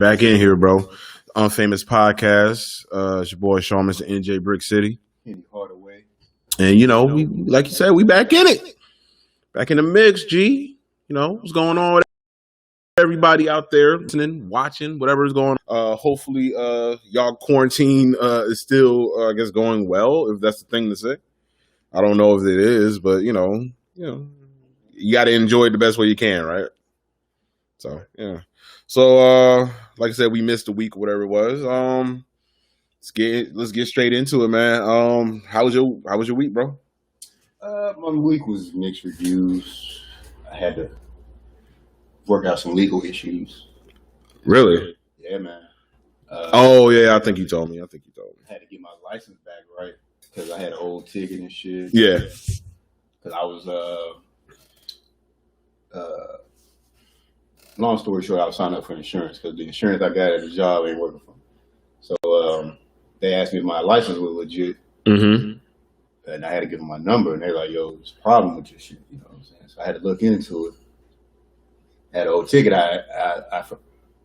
Back in here, bro. Unfamous Podcast. It's your boy Sean, Mr. NJ Brick City. Any harder way. And we like you said, we back in it. Back in the mix, G. What's going on with everybody out there listening, watching, whatever is going on. Hopefully y'all quarantine is still going well, if that's the thing to say. I don't know if it is, but you gotta enjoy it the best way you can, right? So yeah. So like I said, we missed a week or whatever it was. Let's get straight into it, man. How was your week, bro? My week was mixed reviews. I had to work out some legal issues. Really? Yeah, man. I think you told me. I had to get my license back, right? Because I had an old ticket and shit. Yeah. Because I was long story short, I was signing up for insurance because the insurance I got at the job ain't working for me. So they asked me if my license was legit. Mm-hmm. And I had to give them my number, and they're like, yo, there's a problem with your shit. You know what I'm saying? So I had to look into it. I had an old ticket. I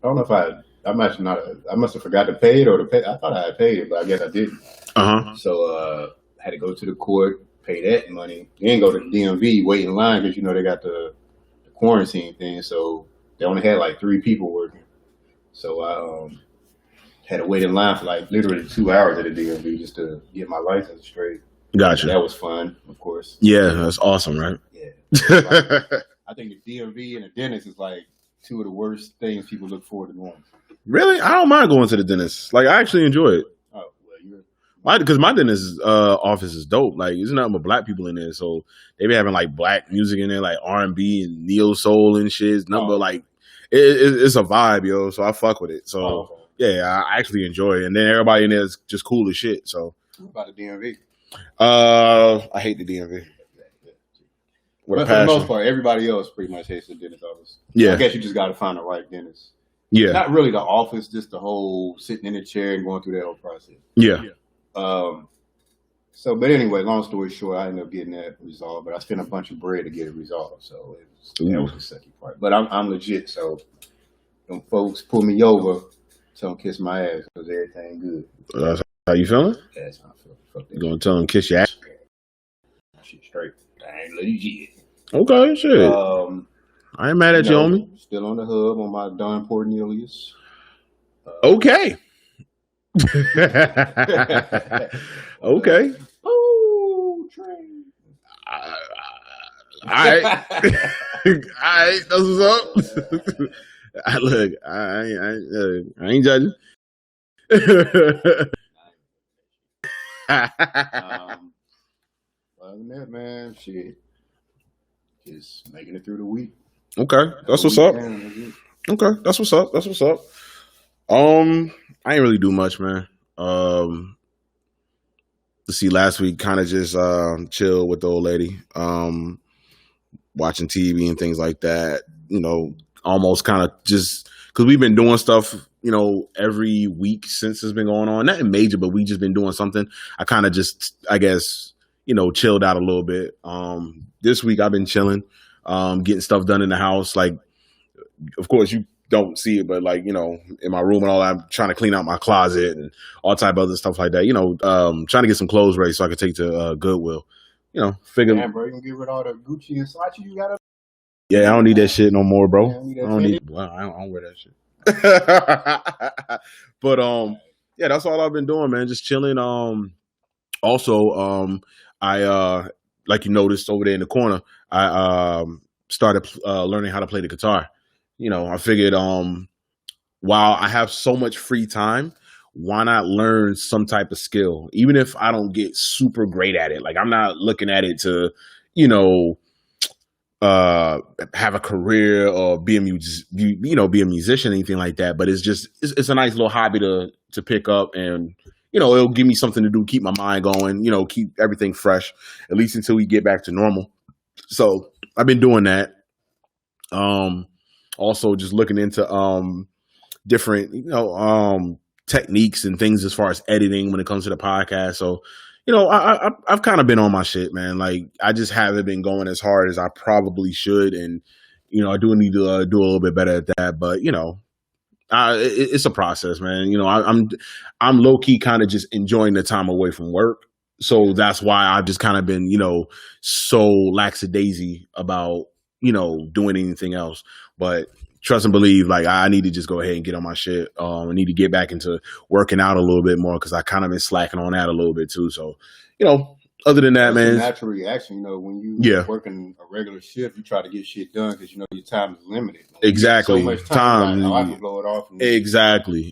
don't know if I must have forgot to pay it or to pay. I thought I had paid it, but I guess I didn't. Uh-huh. So I had to go to the court, pay that money, then go to the DMV, wait in line because, they got the quarantine thing. So they only had like 3 people working. So I had to wait in line for like literally 2 hours at the DMV just to get my license straight. Gotcha. That was fun, of course. Yeah, that's awesome, right? Yeah. I think the DMV and the dentist is like 2 of the worst things people look forward to going. Really? I don't mind going to the dentist. Like, I actually enjoy it. Oh, well, because my dentist's office is dope. Like, there's nothing but black people in there, so they be having like black music in there, like R&B and neo soul and shit. It's nothing but like it's a vibe, yo. So I fuck with it. So yeah, I actually enjoy it. And then everybody in there is just cool as shit. So what about the DMV? I hate the DMV. But for the most part, everybody else pretty much hates the dentist office. Yeah, I guess you just got to find the right dentist. Yeah, not really the office, just the whole sitting in the chair and going through that whole process. Yeah. But anyway, long story short, I ended up getting that resolved, but I spent a bunch of bread to get it resolved. So that was the second part. But I'm legit. So them folks pull me over, tell them kiss my ass because everything good. That's how you feeling? Yeah, that's how I feel. You gonna tell them kiss your ass? Shit straight. I ain't legit. Okay, shit. I ain't mad at you, homie. Still on the hub on my Don Cornelius. Okay. Okay. Oh, train. All right. All right. That's what's up. Look, I ain't judging. Other than that, man, shit, just making it through the week. Okay, that's what's up. Okay, that's what's up. I ain't really do much, man. Let's see, last week kind of just chill with the old lady, watching TV and things like that. Almost kind of just because we've been doing stuff, every week since it's been going on. Nothing major, but we just been doing something. I kind of just, I guess, chilled out a little bit. This week I've been chilling, getting stuff done in the house. Like, of course you don't see it, but like, in my room and all that, I'm trying to clean out my closet and all type of other stuff like that. Trying to get some clothes ready so I can take to Goodwill. Figure. Damn, bro, you can get rid of all the Gucci and Saatchi you got up. Yeah, I don't need that shit no more, bro. I don't wear that shit. But yeah, that's all I've been doing, man. Just chilling. Also, I like you noticed over there in the corner, I started learning how to play the guitar. I figured while I have so much free time, why not learn some type of skill, even if I don't get super great at it. Like, I'm not looking at it to, have a career or be a musician, anything like that. But it's a nice little hobby to pick up, and it'll give me something to do, keep my mind going, keep everything fresh, at least until we get back to normal. So I've been doing that. Also just looking into different techniques and things as far as editing when it comes to the podcast. So I've kind of been on my shit, man. Like, I just haven't been going as hard as I probably should. And, I do need to do a little bit better at that. But, It's a process, man. You know, I'm low key kind of just enjoying the time away from work. So that's why I've just kind of been, you know, so lackadaisy about, you know, doing anything else. But trust and believe, like, I need to just go ahead and get on my shit. I need to get back into working out a little bit more because I kind of been slacking on that a little bit too. So, you know, other than that, man, it's a natural reaction. You know, when you working a regular shift, you try to get shit done because you know your time is limited. Like, exactly. So much time. Like, I can blow it off. Exactly.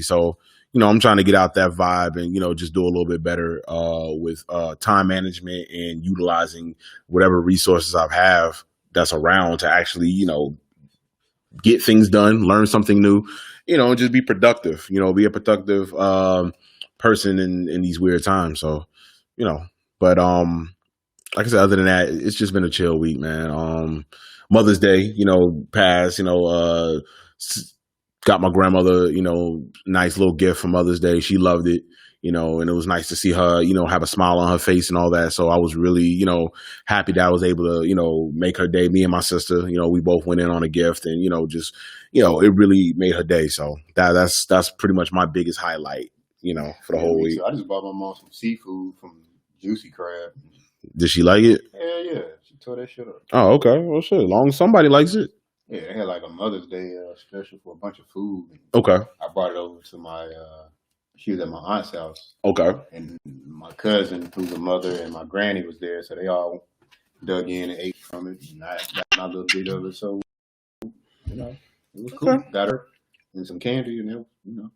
So, you know, I'm trying to get out that vibe and, you know, just do a little bit better with time management and utilizing whatever resources I have that's around to actually, you know, get things done, learn something new, you know, and just be productive, you know, be a productive person in these weird times. So, you know, but like I said, other than that, it's just been a chill week, man. Mother's Day, you know, passed, you know, got my grandmother, you know, nice little gift for Mother's Day. She loved it, you know, and it was nice to see her, you know, have a smile on her face and all that. So I was really, you know, happy that I was able to, you know, make her day. Me and my sister, you know, we both went in on a gift and, you know, just, you know, it really made her day. So that's pretty much my biggest highlight, you know, for the whole week. I just bought my mom some seafood from Juicy Crab. Did she like it? Yeah. She tore that shit up. Oh, okay. Well, shit. As long as somebody likes it. Yeah, they had like a Mother's Day special for a bunch of food. Okay. I brought it over to my, she was at my aunt's house. Okay. And my cousin, who's a mother, and my granny was there. So they all dug in and ate from it. And I got my little bit of it. So, you know, it was cool. Okay. Got her and some candy and it was, you know,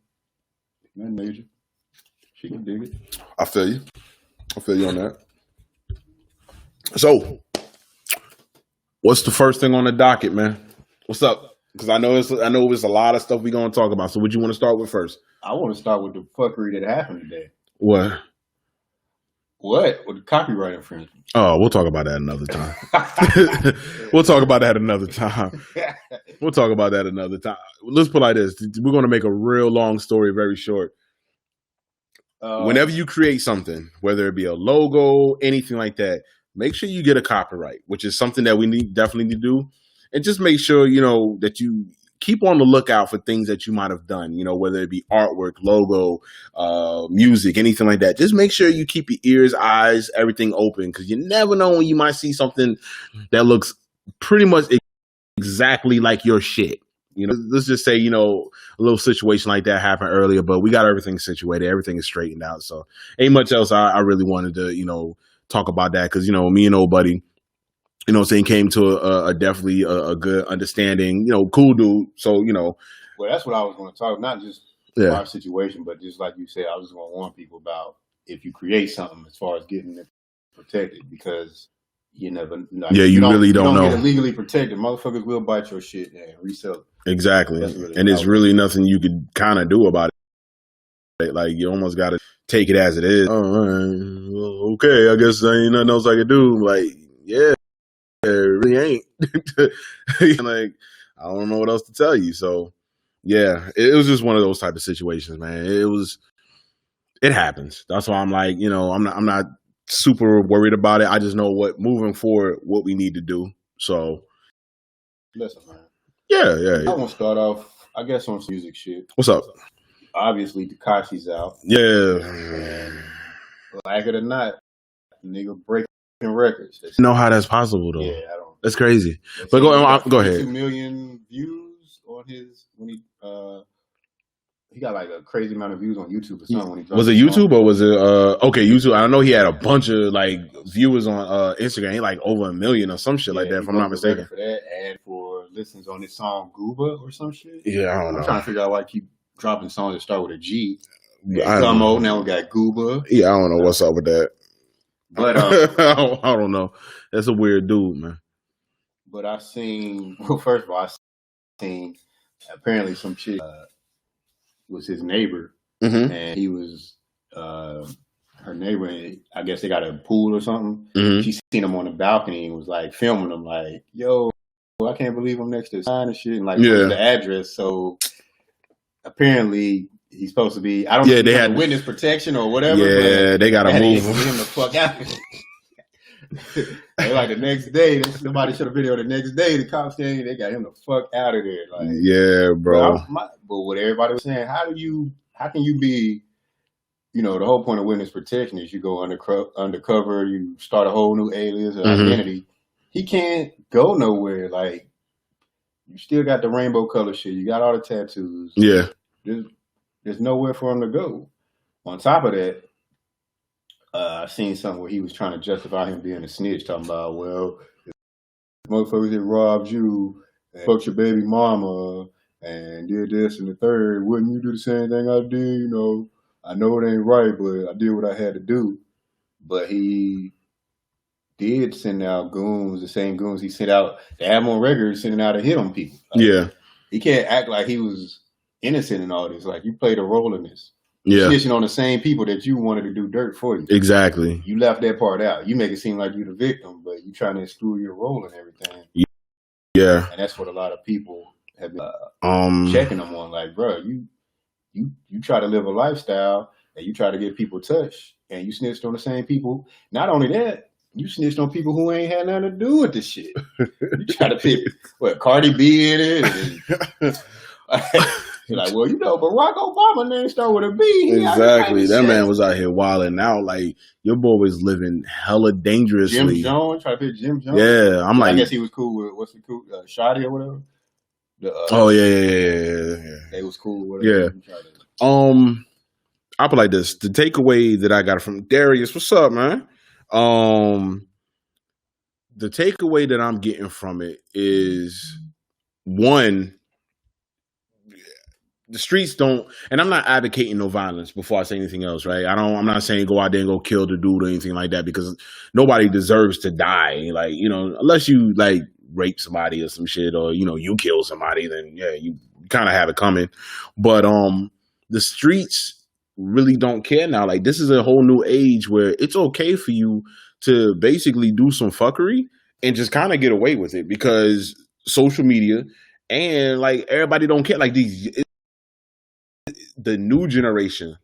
nothing major. She can dig it. I feel you on that. So, what's the first thing on the docket, man? What's up? Because I know it's a lot of stuff we're gonna talk about. So, what you want to start with first? I want to start with the fuckery that happened today. What? With the copyright infringement? Oh, we'll talk about that another time. We'll talk about that another time. Let's put it like this: we're gonna make a real long story very short. Whenever you create something, whether it be a logo, anything like that, make sure you get a copyright, which is something that we definitely need to do. And just make sure, you know, that you keep on the lookout for things that you might have done, you know, whether it be artwork, logo, music, anything like that. Just make sure you keep your ears, eyes, everything open because you never know when you might see something that looks pretty much exactly like your shit. You know, let's just say, you know, a little situation like that happened earlier, but we got everything situated. Everything is straightened out. So ain't much else I really wanted to, you know, talk about that because, you know, me and old buddy, you know what I'm saying, came to a definitely a good understanding, you know, cool dude. So, you know. Well, that's what I was going to talk, not just our situation, but just like you said, I was going to warn people about if you create something as far as getting it protected because you never know. Yeah, you really don't know. Get it legally protected. Motherfuckers will bite your shit and resell it. Exactly. And there's really nothing you could kind of do about it. Like, you almost got to take it as it is. Oh, all right. Well, okay, I guess there ain't nothing else I could do. Like, yeah. It really ain't. Like, I don't know what else to tell you. So, yeah, it was just one of those type of situations, man. It happens. That's why I'm like, you know, I'm not super worried about it. I just know moving forward, what we need to do. So, listen, man. Yeah. I want to start off, I guess, on some music shit. What's up? Obviously, Tekashi's out. Yeah. And like it or not, nigga breaking records. Know how that's possible though. Yeah, I don't. That's crazy. But go ahead. 2 million views on his when he got like a crazy amount of views on YouTube or something. When he was it YouTube or was it okay YouTube? I know he had a bunch of like viewers on Instagram. He like over 1 million or some shit like that. If I'm not mistaken. For that and for listens on his song Gooba or some shit. Yeah, I don't know. I'm trying to figure out why I keep dropping songs that start with a G. Now we got Gooba. Yeah, I don't know what's up with that. But I don't know. That's a weird dude, man. But I seen. Well, first of all, I seen apparently some chick was his neighbor, and he was her neighbor. And I guess they got a pool or something. She seen him on the balcony and was like filming him, like, "Yo, I can't believe I'm next to the sign and shit." And like, the address. So apparently. He's supposed to be. I don't know if they had witness protection or whatever. Yeah, they got to move him the fuck out. And like the next day, somebody showed a video. The next day, the cops came. They got him the fuck out of there. Like, yeah, bro. But what everybody was saying, how can you be, the whole point of witness protection is you go undercover, you start a whole new alias or identity. He can't go nowhere. Like, you still got the rainbow color shit. You got all the tattoos. Yeah. There's nowhere for him to go. On top of that, I've seen something where he was trying to justify him being a snitch, talking about, well, motherfuckers that robbed you and fucked your baby mama and did this and the third, wouldn't you do the same thing I did? I know it ain't right, but I did what I had to do. But he did send out goons, the same goons he sent out, to have him on record sending out to hit on people. Like, yeah. He can't act like he was innocent in all this. Like, you played a role in this. Yeah. Snitching on the same people that you wanted to do dirt for you. Exactly. You left that part out. You make it seem like you're the victim, but you trying to exclude your role and everything. Yeah. And that's what a lot of people have been checking them on. Like, bro, you try to live a lifestyle and you try to get people touched and you snitched on the same people. Not only that, you snitched on people who ain't had nothing to do with this shit. You try to pick, Cardi B in it. You're like, well, Barack Obama name start with a B. Exactly. That man was out here wilding out. Like, your boy was living hella dangerously. Jim Jones, try to pick Jim Jones. Yeah, I guess he was cool with, what's the cool, Shotty or whatever. Yeah. They was cool with whatever. Yeah. I'll put like this. The takeaway that I got from Darius, what's up, man? The takeaway that I'm getting from it is, one, the streets don't, and I'm not advocating no violence before I say anything else, right? I'm not saying go out there and go kill the dude or anything like that, because nobody deserves to die. Like, unless you like rape somebody or some shit, or, you kill somebody, then yeah, you kind of have it coming. But the streets really don't care now. Like, this is a whole new age where it's okay for you to basically do some fuckery and just kind of get away with it, because social media and like everybody don't care. Like the new generation,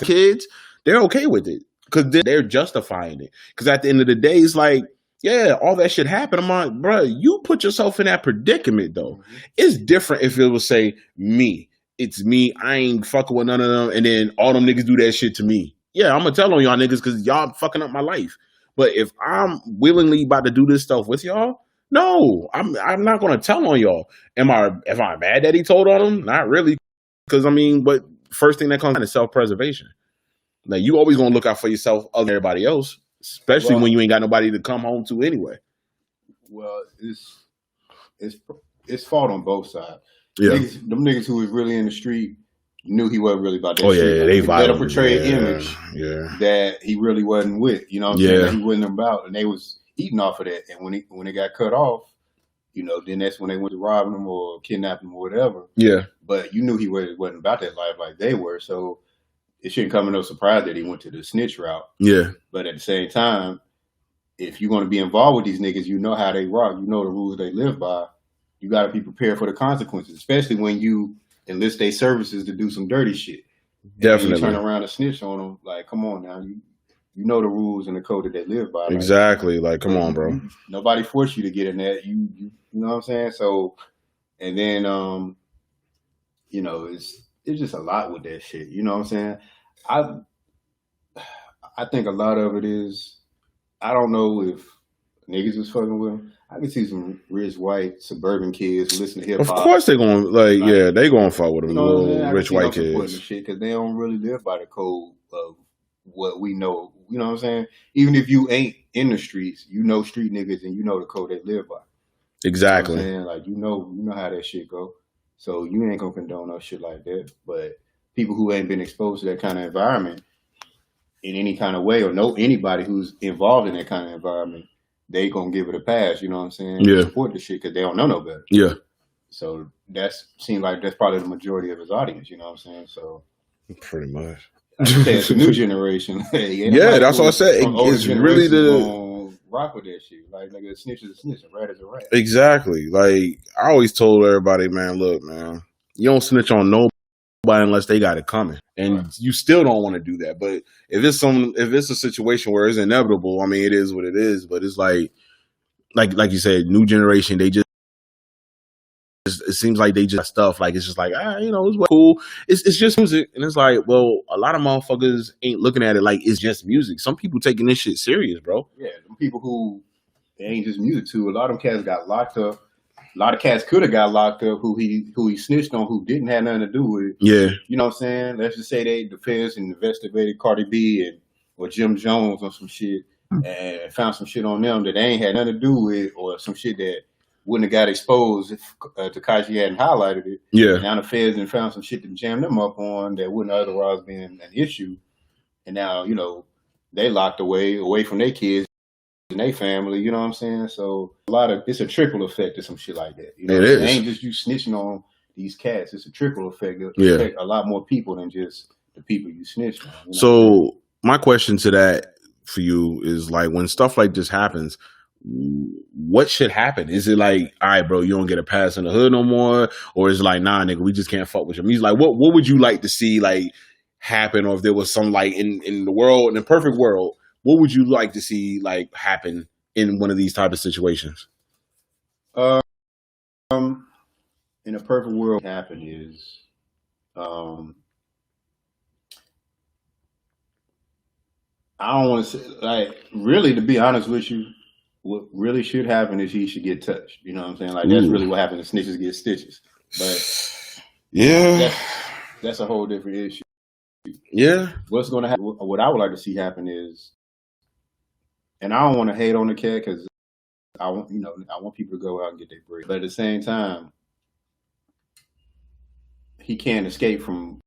kids, they're okay with it because they're justifying it. Because at the end of the day, it's like, yeah, all that shit happened. I'm like, bro, you put yourself in that predicament, though. Mm-hmm. It's different if it was, say, me. It's me. I ain't fucking with none of them. And then all them niggas do that shit to me. Yeah, I'm going to tell on y'all niggas because y'all fucking up my life. But if I'm willingly about to do this stuff with y'all, no, I'm not going to tell on y'all. Am I mad that he told on them? Not really. Because, but first thing that comes is self-preservation. Like, you always going to look out for yourself other than everybody else, especially when you ain't got nobody to come home to anyway. Well, it's fault on both sides. Yeah. Them niggas who was really in the street knew he wasn't really about that shit. Yeah, they better portray an image that he really wasn't with. You know what I'm saying? That he wasn't about. And they was eating off of that. And when it got cut off, then that's when they went to robbing him or kidnapping him or whatever. Yeah. But you knew he wasn't about that life like they were. So it shouldn't come as no surprise that he went to the snitch route. Yeah. But at the same time, if you're going to be involved with these niggas, you know how they rock. You know the rules they live by. You got to be prepared for the consequences, especially when you enlist their services to do some dirty shit. Definitely. And you turn around and snitch on them. Like, come on now. You know the rules and the code that they live by. Exactly. Like, come on, bro. Nobody forced you to get in that. You know what I'm saying? So, and then, it's just a lot with that shit. You know what I'm saying? I think a lot of it is, I don't know if niggas was fucking with him. I can see some rich white suburban kids listen to hip hop. Of course they're going they going to fuck with them, little rich white kids. Because they don't really live by the code of what we know. You know what I'm saying? Even if you ain't in the streets, you know street niggas and you know the code they live by. Exactly. You know what I'm saying? Like, you know how that shit go. So you ain't gonna condone no shit like that. But people who ain't been exposed to that kind of environment in any kind of way, or know anybody who's involved in that kind of environment, they gonna give it a pass. You know what I'm saying? Yeah. Support the shit because they don't know no better. Yeah. So seems like that's probably the majority of his audience. You know what I'm saying? So pretty much. It's a new generation. Yeah, that's what I said. It's really the rock with that shit. Like, nigga, a snitch is a snitch, a rat is a rat. Exactly. Like, I always told everybody, man, look, man, you don't snitch on nobody. unless they got it coming, and you still don't want to do that. But if it's a situation where it's inevitable, I mean, it is what it is. But it's like you said, new generation, they just it seems like they just stuff like it's just like it's cool. It's just music, and it's like, well, a lot of motherfuckers ain't looking at it like it's just music. Some people taking this shit serious, bro. Yeah, them people who it ain't just music too. A lot of them cats got locked up. A lot of cats could have got locked up who he snitched on, who didn't have nothing to do with it. Yeah, you know what I'm saying. Let's just say the feds investigated Cardi B or Jim Jones on some shit and found some shit on them that they ain't had nothing to do with, or some shit that wouldn't have got exposed if Tekashi hadn't highlighted it. Yeah. Now the feds and found some shit to jam them up on that wouldn't otherwise been an issue, and now they locked away from their kids and their family. You know what I'm saying? So it's a trickle effect to some shit like that. It is. It ain't just you snitching on these cats. It's a trickle effect. It affect a lot more people than just the people you snitch on. So my question to that for you is like, when stuff like this happens, what should happen? Is it like, all right, bro, you don't get a pass in the hood no more? Or is it like, nah, nigga, we just can't fuck with your music? Like, what would you like to see like happen? Or if there was some like in the perfect world, what would you like to see like happen in one of these type of situations? In a perfect world, what happen is I don't want to say, like, really, to be honest with you, what really should happen is he should get touched. You know what I'm saying? Like, that's really what happens. Snitches get stitches. But yeah, that's a whole different issue. Yeah. What's going to happen? What I would like to see happen is, and I don't want to hate on the cat because I want people to go out and get their bread. But at the same time, he can't escape from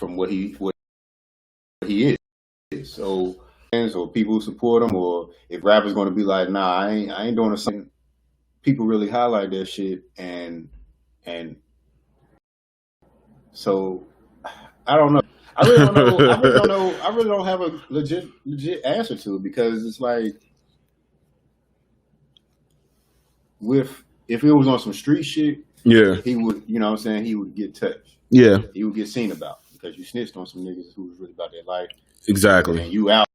what he is. So people who support him, or if rappers going to be like, nah, I ain't doing something. People really highlight that shit, and so I don't know. I really don't know. I really don't have a legit answer to it, because it's like, if it was on some street shit, yeah, he would, you know what I'm saying, he would get touched. Yeah. He would get seen about, because you snitched on some niggas who was really about their life. Exactly. And you out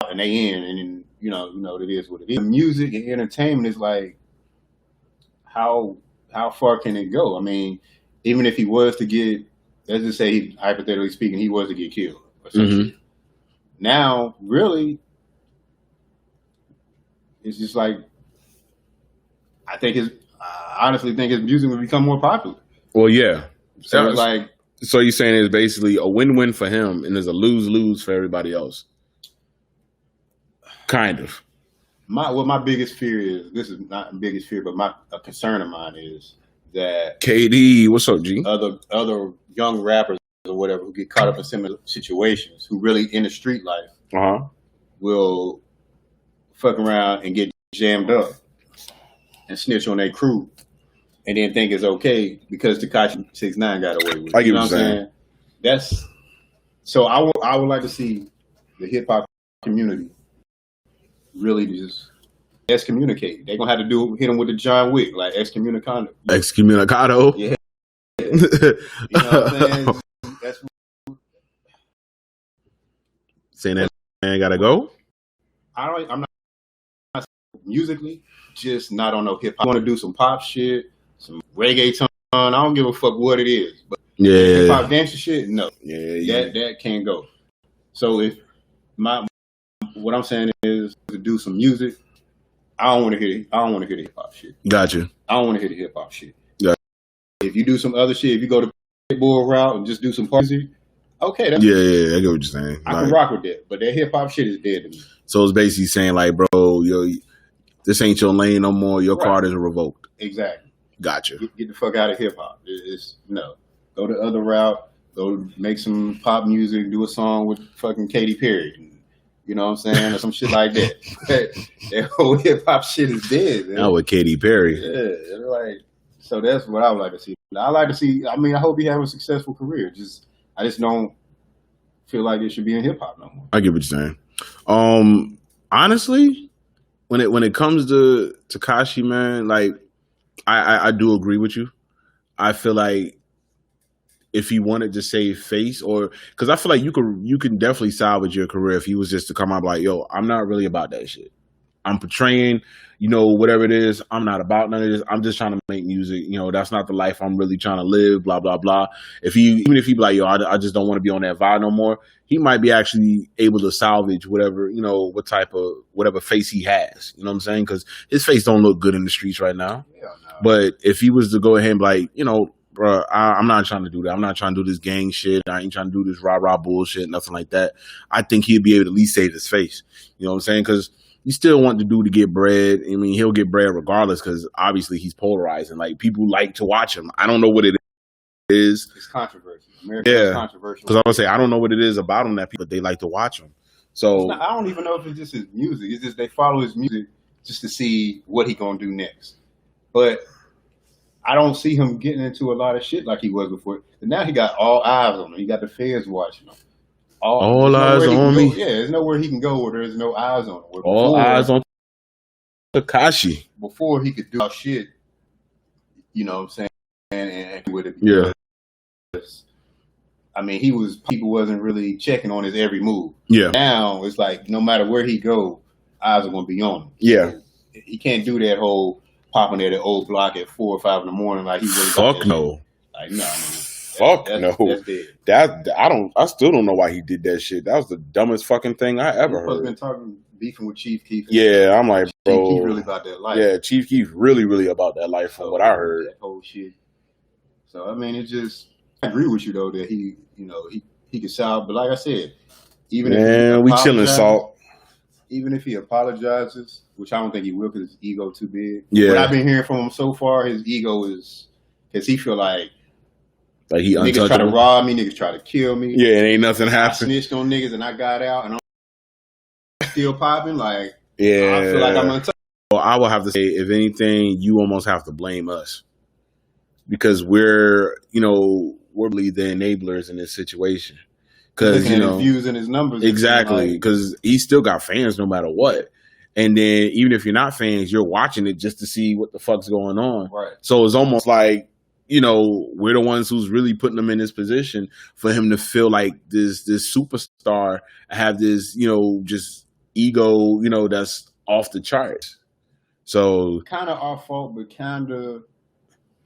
and they in, and then, it is what it is. Music and entertainment is like, how far can it go? I mean, even if he was to get, let's just say, hypothetically speaking, he was to get killed or something. Mm-hmm. Now, really, it's just like, I honestly think his music would become more popular. Well, yeah. So it's like, so you're saying it's basically a win-win for him, and there's a lose-lose for everybody else. Kind of. My biggest fear is, this is not the biggest fear, but a concern of mine is that KD, what's up, G? Other young rappers or whatever who get caught up in similar situations, who really in the street life, will fuck around and get jammed up and snitch on their crew, and then think it's okay because Tekashi 6ix9ine got away with it. You know what I'm saying? That's so. I would like to see the hip hop community really just excommunicate. They're gonna have to hit them with the John Wick, like excommunicado. Excommunicado. Yeah. You know what I'm saying? That's saying that man gotta go. I'm not musically, just not on no hip hop. I want to do some pop shit, some reggaeton. I don't give a fuck what it is, but hip hop dance shit, no. That can't go. So if what I'm saying is to do some music, I don't want to hear the hip hop shit. Gotcha. I don't want to hear the hip hop shit. Gotcha. If you do some other shit, if you go to Pitbull route and just do some music, okay. I get what you're saying. I can rock with that, but that hip hop shit is dead to me. So it's basically saying like, bro, this ain't your lane no more. Your card is revoked. Exactly. Gotcha. Get the fuck out of hip hop. It's no. Go the other route. Go make some pop music. Do a song with fucking Katy Perry. You know what I'm saying? Or some shit like that. That whole hip hop shit is dead, man. Not with Katy Perry. Yeah, so that's what I would like to see. I like to see. I mean, I hope he have a successful career. I just don't feel like it should be in hip hop no more. I get what you're saying. Honestly, when it comes to Tekashi, man, like I do agree with you. I feel like if he wanted to save face, or because I feel like you can definitely salvage your career if he was just to come out like, yo, I'm not really about that shit. I'm portraying, whatever it is. I'm not about none of this. I'm just trying to make music. That's not the life I'm really trying to live. Blah blah blah. Even if he be like, yo, I just don't want to be on that vibe no more. He might be actually able to salvage whatever, whatever face he has. You know what I'm saying? Because his face don't look good in the streets right now. Yeah, no. But if he was to go ahead and be like, bro, I'm not trying to do that. I'm not trying to do this gang shit. I ain't trying to do this rah-rah bullshit, nothing like that. I think he'd be able to at least save his face. You know what I'm saying? Because you still want the dude to get bread. I mean, he'll get bread regardless because obviously he's polarizing. Like, people like to watch him. I don't know what it is. It's controversial. America is controversial. Because I would say, I don't know what it is about him that they like to watch him. So I don't even know if it's just his music. It's just they follow his music just to see what he going to do next. But I don't see him getting into a lot of shit like he was before. And now he got all eyes on him. He got the feds watching him. All eyes on me. Yeah, there's nowhere he can go where there's no eyes on him. All eyes on Takashi. Before he could do all shit, you know what I'm saying? And with it. Yeah. I mean, people wasn't really checking on his every move. Yeah. Now it's like no matter where he go, eyes are gonna be on him. Yeah. So he can't do that whole popping at the old block at 4 or 5 in the morning like he really. Fuck no. Like no. Fuck no. I still don't know why he did that shit. That was the dumbest fucking thing I ever heard. Been beefing with Chief Keef. Yeah, I'm like, bro. Chief Keef really about that life. Yeah, Chief Keef really about that life from what I heard. That whole shit. So I mean, I agree with you though that he can solve. But like I said, even if we chilling, Salt. Even if he apologizes, which I don't think he will because his ego too big. Yeah. What I've been hearing from him so far, his ego is because he feel like he niggas try to rob me, niggas try to kill me. Yeah, it ain't nothing happened. I snitched on niggas and I got out and I'm still popping. Like, yeah, I feel like I'm untouchable. Well, I will have to say, if anything, you almost have to blame us because we're really the enablers in this situation. Because his views and his numbers, exactly. Because he still got fans no matter what. And then even if you're not fans, you're watching it just to see what the fuck's going on. Right. So it's almost like, we're the ones who's really putting him in this position for him to feel like this superstar, have this, just ego, that's off the charts. So kind of our fault, but kind of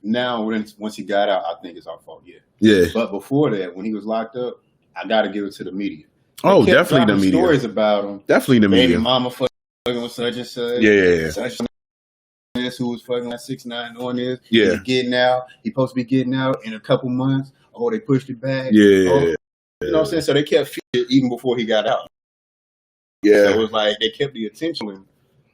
now once he got out, I think it's our fault. Yeah. Yeah. But before that, when he was locked up, I got to give it to the media. Oh, definitely the media. Stories about him. Definitely the media. Baby mama fucking with such and such. Yeah. Such this who was fucking like 6ix9ine on this. Yeah. He's getting out. He's supposed to be getting out in a couple months. Oh, they pushed it back. Yeah. Oh, you know what I'm saying? So they kept feeding even before he got out. Yeah. So it was like they kept the attention.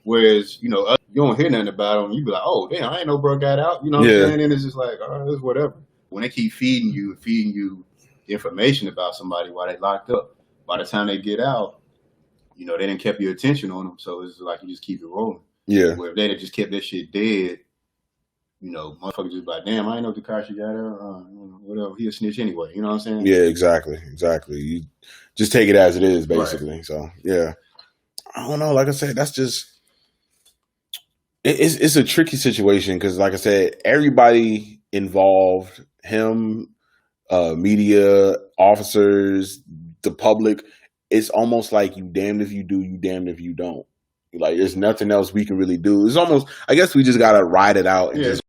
Whereas, you don't hear nothing about him. You be like, oh, damn, I ain't know bro got out. You know what I'm saying? And it's just like, all right, it's whatever. When they keep feeding you information about somebody while they locked up, by the time they get out, they didn't kept your attention on them. So it's like you just keep it rolling. Yeah. Where if they had just kept that shit dead, motherfuckers just like, damn, I ain't know Tekashi got out. Whatever, he a snitch anyway. You know what I'm saying? Yeah, exactly. You just take it as it is, basically. Right. So yeah, I don't know. Like I said, that's just it's a tricky situation because, like I said, everybody involved, him, media, officers, the public. It's almost like you damned if you do, you damned if you don't. Like, there's nothing else we can really do. It's almost, I guess we just gotta ride it out and just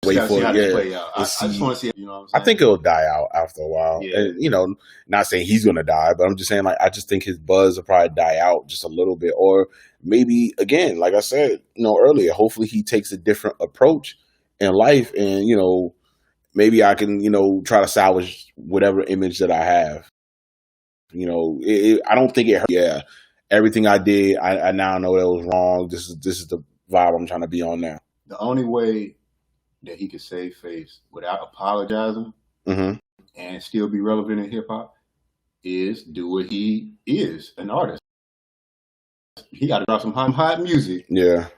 wait for it. Yeah, play out. I just want to see. You know what I'm saying? I think it'll die out after a while. Yeah. And, not saying he's gonna die, but I'm just saying, like, I just think his buzz will probably die out just a little bit, or maybe again, like I said, earlier, hopefully he takes a different approach in life, and maybe I can, try to salvage whatever image that I have. I don't think it hurt. Yeah. Everything I did, I now know that was wrong. This is the vibe I'm trying to be on now. The only way that he could save face without apologizing and still be relevant in hip hop is do what he is, an artist. He got to drop some hot music. Yeah.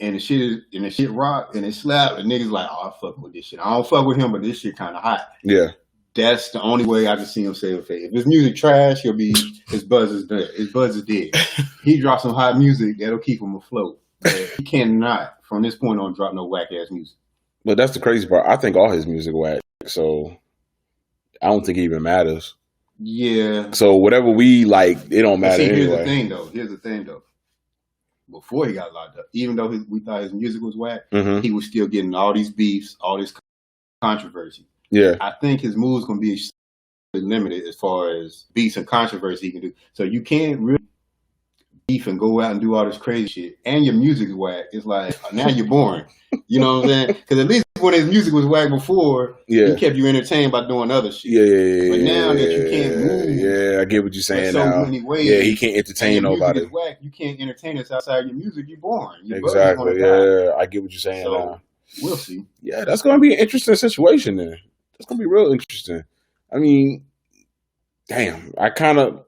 And the shit rock and it slap and niggas like, oh, I fuck with this shit. I don't fuck with him, but this shit kind of hot. Yeah. That's the only way I can see him save face. If his music trash, his buzz is dead. His buzz is dead. He drops some hot music that'll keep him afloat. But he cannot, from this point on, drop no whack ass music. But that's the crazy part. I think all his music whack. So I don't think it even matters. Yeah. So whatever we like, it don't matter anyway. Here's the thing though. Before he got locked up, even though we thought his music was whack, he was still getting all these beefs, all this controversy. Yeah. I think his moves gonna be limited as far as beefs and controversy he can do. So you can't really beef and go out and do all this crazy shit, and your music is whack. It's like now you're boring. You know what I'm saying? Because at least when his music was whack before, he kept you entertained by doing other shit. Yeah. But now that you can't move, I get what you're saying so now. many ways, he can't entertain nobody. Music is whack. You can't entertain us outside your music. You're boring. Exactly. Yeah, I get what you're saying now. We'll see. Yeah, that's gonna be an interesting situation then. That's gonna be real interesting. I mean, damn, I kind of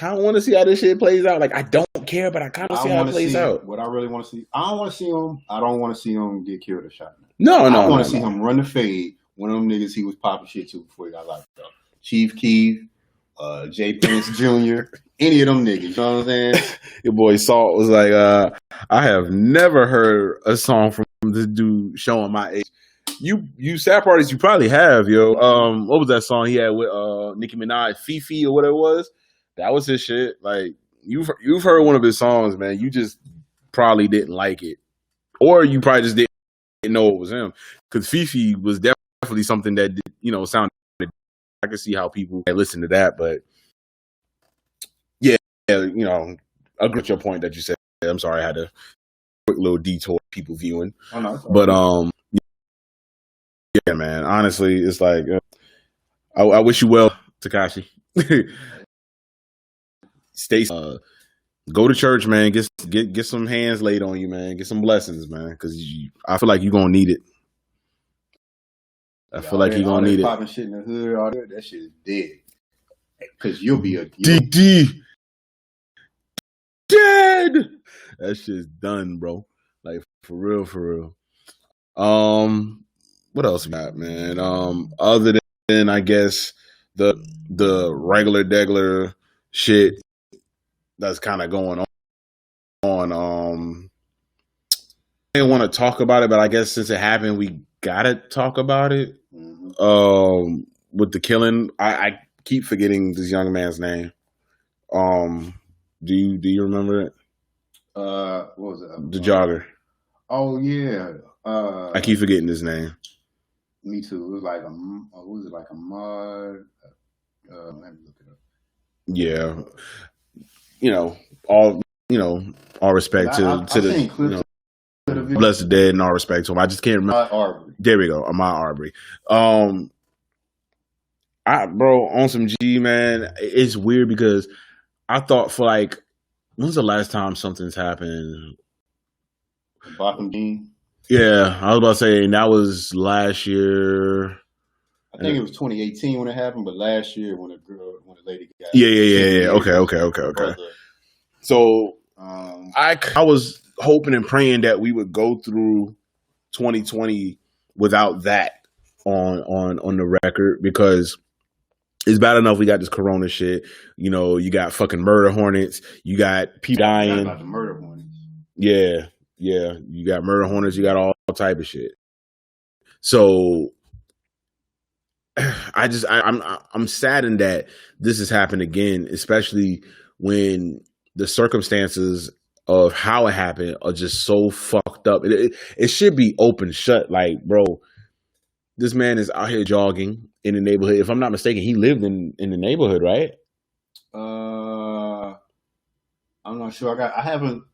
want to see how this shit plays out. Like, I don't care, but I kind of see how it plays out. What I really want to see, I don't want to see him. I don't want to see him get killed or shot. No. I want to see him run the fade. One of them niggas he was popping shit to before he got locked up. Chief Keef, Jay Prince Jr., any of them niggas. You know what I'm saying? Your boy Salt was like, I have never heard a song from this dude showing my age. You sad parties you probably have, yo. What was that song he had with Nicki Minaj, Fifi or whatever it was? That was his shit. Like, you've heard one of his songs, man. You just probably didn't like it, or you probably just didn't know it was him. Because Fifi was definitely something that sounded. I can see how people listen to that, but yeah, I agree with your point that you said. I'm sorry, I had a quick little detour. People viewing, but yeah, man. Honestly, it's like I wish you well, Tekashi. Stay. Go to church, man. Get some hands laid on you, man. Get some blessings, man. Because I feel like you're gonna need it. I feel like you're gonna need it. Popping shit in the hood, all that shit is dead. Because you'll be a DD dead. That shit's done, bro. Like for real. What else we got, man? Other than I guess the regular degular shit that's kind of going on. I didn't want to talk about it, but I guess since it happened, we gotta talk about it. Mm-hmm. With the killing, I keep forgetting this young man's name. Do you remember it? What was it? The jogger. Oh yeah. I keep forgetting his name. Me too. It was like a mud? Let me look it up. Yeah. All respect to the bless the dead and all respect to him. I just can't remember. There we go. Ahmaud Arbery. Bro, on some G, man, it's weird because I thought for like, when's the last time something's happened? Botham Jean? Yeah, I was about to say, and that was last year. I think it was 2018 when it happened, but last year when the lady got Yeah. Okay. So I was hoping and praying that we would go through 2020 without that on the record, because it's bad enough we got this corona shit. You got fucking murder hornets. You got people dying. About the murder hornets. Yeah. You got murder hornets. You got all type of shit. So I'm saddened that this has happened again, especially when the circumstances of how it happened are just so fucked up. It should be open shut. Like, bro, this man is out here jogging in the neighborhood. If I'm not mistaken, he lived in the neighborhood, right? I'm not sure. I haven't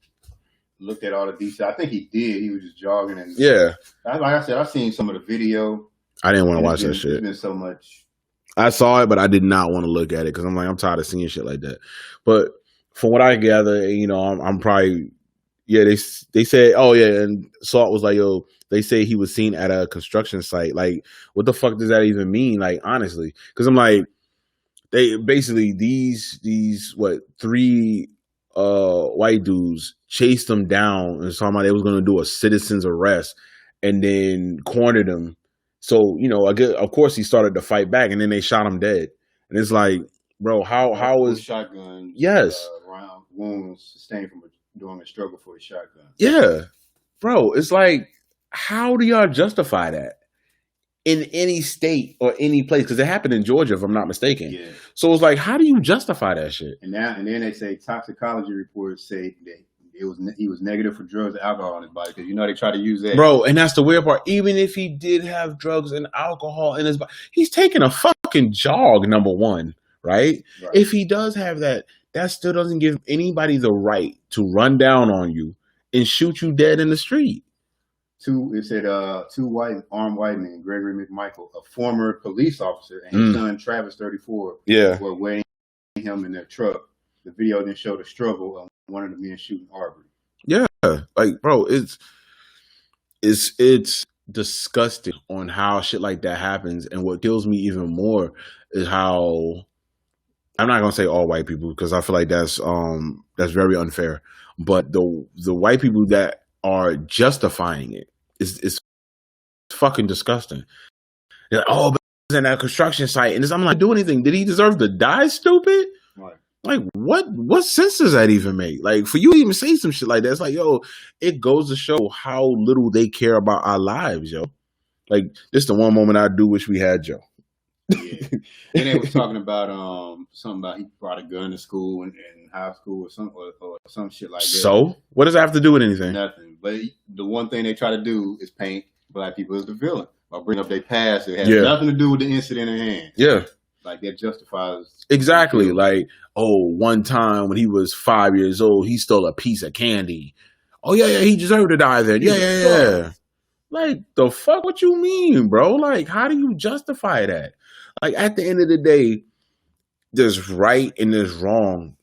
looked at all the details. I think he did. He was just jogging, and like I said, I've seen some of the video. I didn't want to watch that shit. There's been so much. I saw it, but I did not want to look at it because I'm tired of seeing shit like that. But from what I gather, I'm probably, they said, oh yeah, and Salt was like, yo, they say he was seen at a construction site. Like, what the fuck does that even mean? Like, honestly, because I'm like, they basically these three white dudes chased him down and talking about they was going to do a citizen's arrest and then cornered him. So, I guess, of course he started to fight back, and then they shot him dead. And it's like, bro, how is shotgun? Yes, round wounds sustained from doing a struggle for a shotgun. Yeah, bro, it's like, how do y'all justify that? in any state or any place, because it happened in Georgia, if I'm not mistaken. Yeah. So it's like, how do you justify that shit? And then they say toxicology reports say that he was negative for drugs and alcohol in his body, because they try to use that. Bro, and that's the weird part. Even if he did have drugs and alcohol in his body, he's taking a fucking jog, number one, right? If he does have that, that still doesn't give anybody the right to run down on you and shoot you dead in the street. Two armed white men, Gregory McMichael, a former police officer, and his son Travis, 34, were waiting him in their truck. The video then showed a struggle of one of the men shooting Arbery. Yeah, like, bro, it's disgusting on how shit like that happens. And what kills me even more is how, I'm not gonna say all white people, because I feel like that's very unfair. But the white people that are justifying it is fucking disgusting. They're like, oh, but he's in that construction site, and I'm like, do anything? Did he deserve to die, stupid? Right. Like, what sense does that even make? Like, for you to even say some shit like that, it's like, yo, it goes to show how little they care about our lives, yo. Like, this the one moment I do wish we had Joe. Yeah. And they was talking about something about he brought a gun to school in high school or some shit like that. So what does that have to do with anything? Nothing. But the one thing they try to do is paint black people as the villain or bring up their past. It has nothing to do with the incident at hand. Yeah. Like that justifies exactly. Like, oh, one time when he was 5 years old, he stole a piece of candy. Oh yeah, he deserved to die then. Yeah. Like, the fuck? What you mean, bro? Like, how do you justify that? Like, at the end of the day, there's right and there's wrong.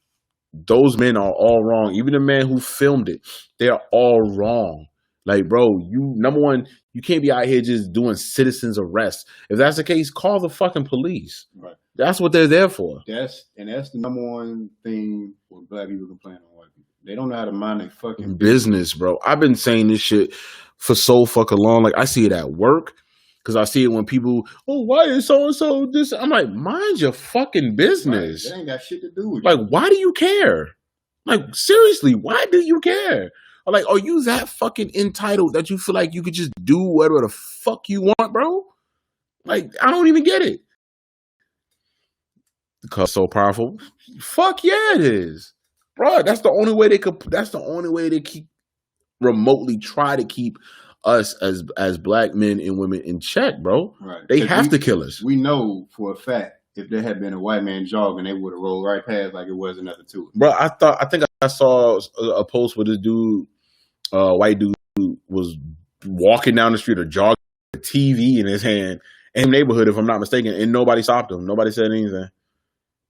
Those men are all wrong. Even the man who filmed it, they're all wrong. Like, bro, number one, you can't be out here just doing citizens arrests. If that's the case, call the fucking police. Right. That's what they're there for. That's the number one thing when black people complain on white people. They don't know how to mind their fucking business, bro. I've been saying this shit for so fucking long. Like, I see it at work. Because I see it when people, oh, why is so-and-so this? I'm like, mind your fucking business. Right. That ain't got shit to do with like, why do you care? Like, seriously, why do you care? Or like, are you that fucking entitled that you feel like you could just do whatever the fuck you want, bro? Like, I don't even get it. Because it's so powerful. Fuck yeah, it is. Bro, that's the only way they keep remotely try to keep us as black men and women in check, bro. Right. They have to kill us. We know for a fact if there had been a white man jogging, they would have rolled right past like it was nothing to it. Bro, I think I saw a post where this dude, white dude, was walking down the street or jogging with a TV in his hand in the neighborhood, if I'm not mistaken, and nobody stopped him. Nobody said anything.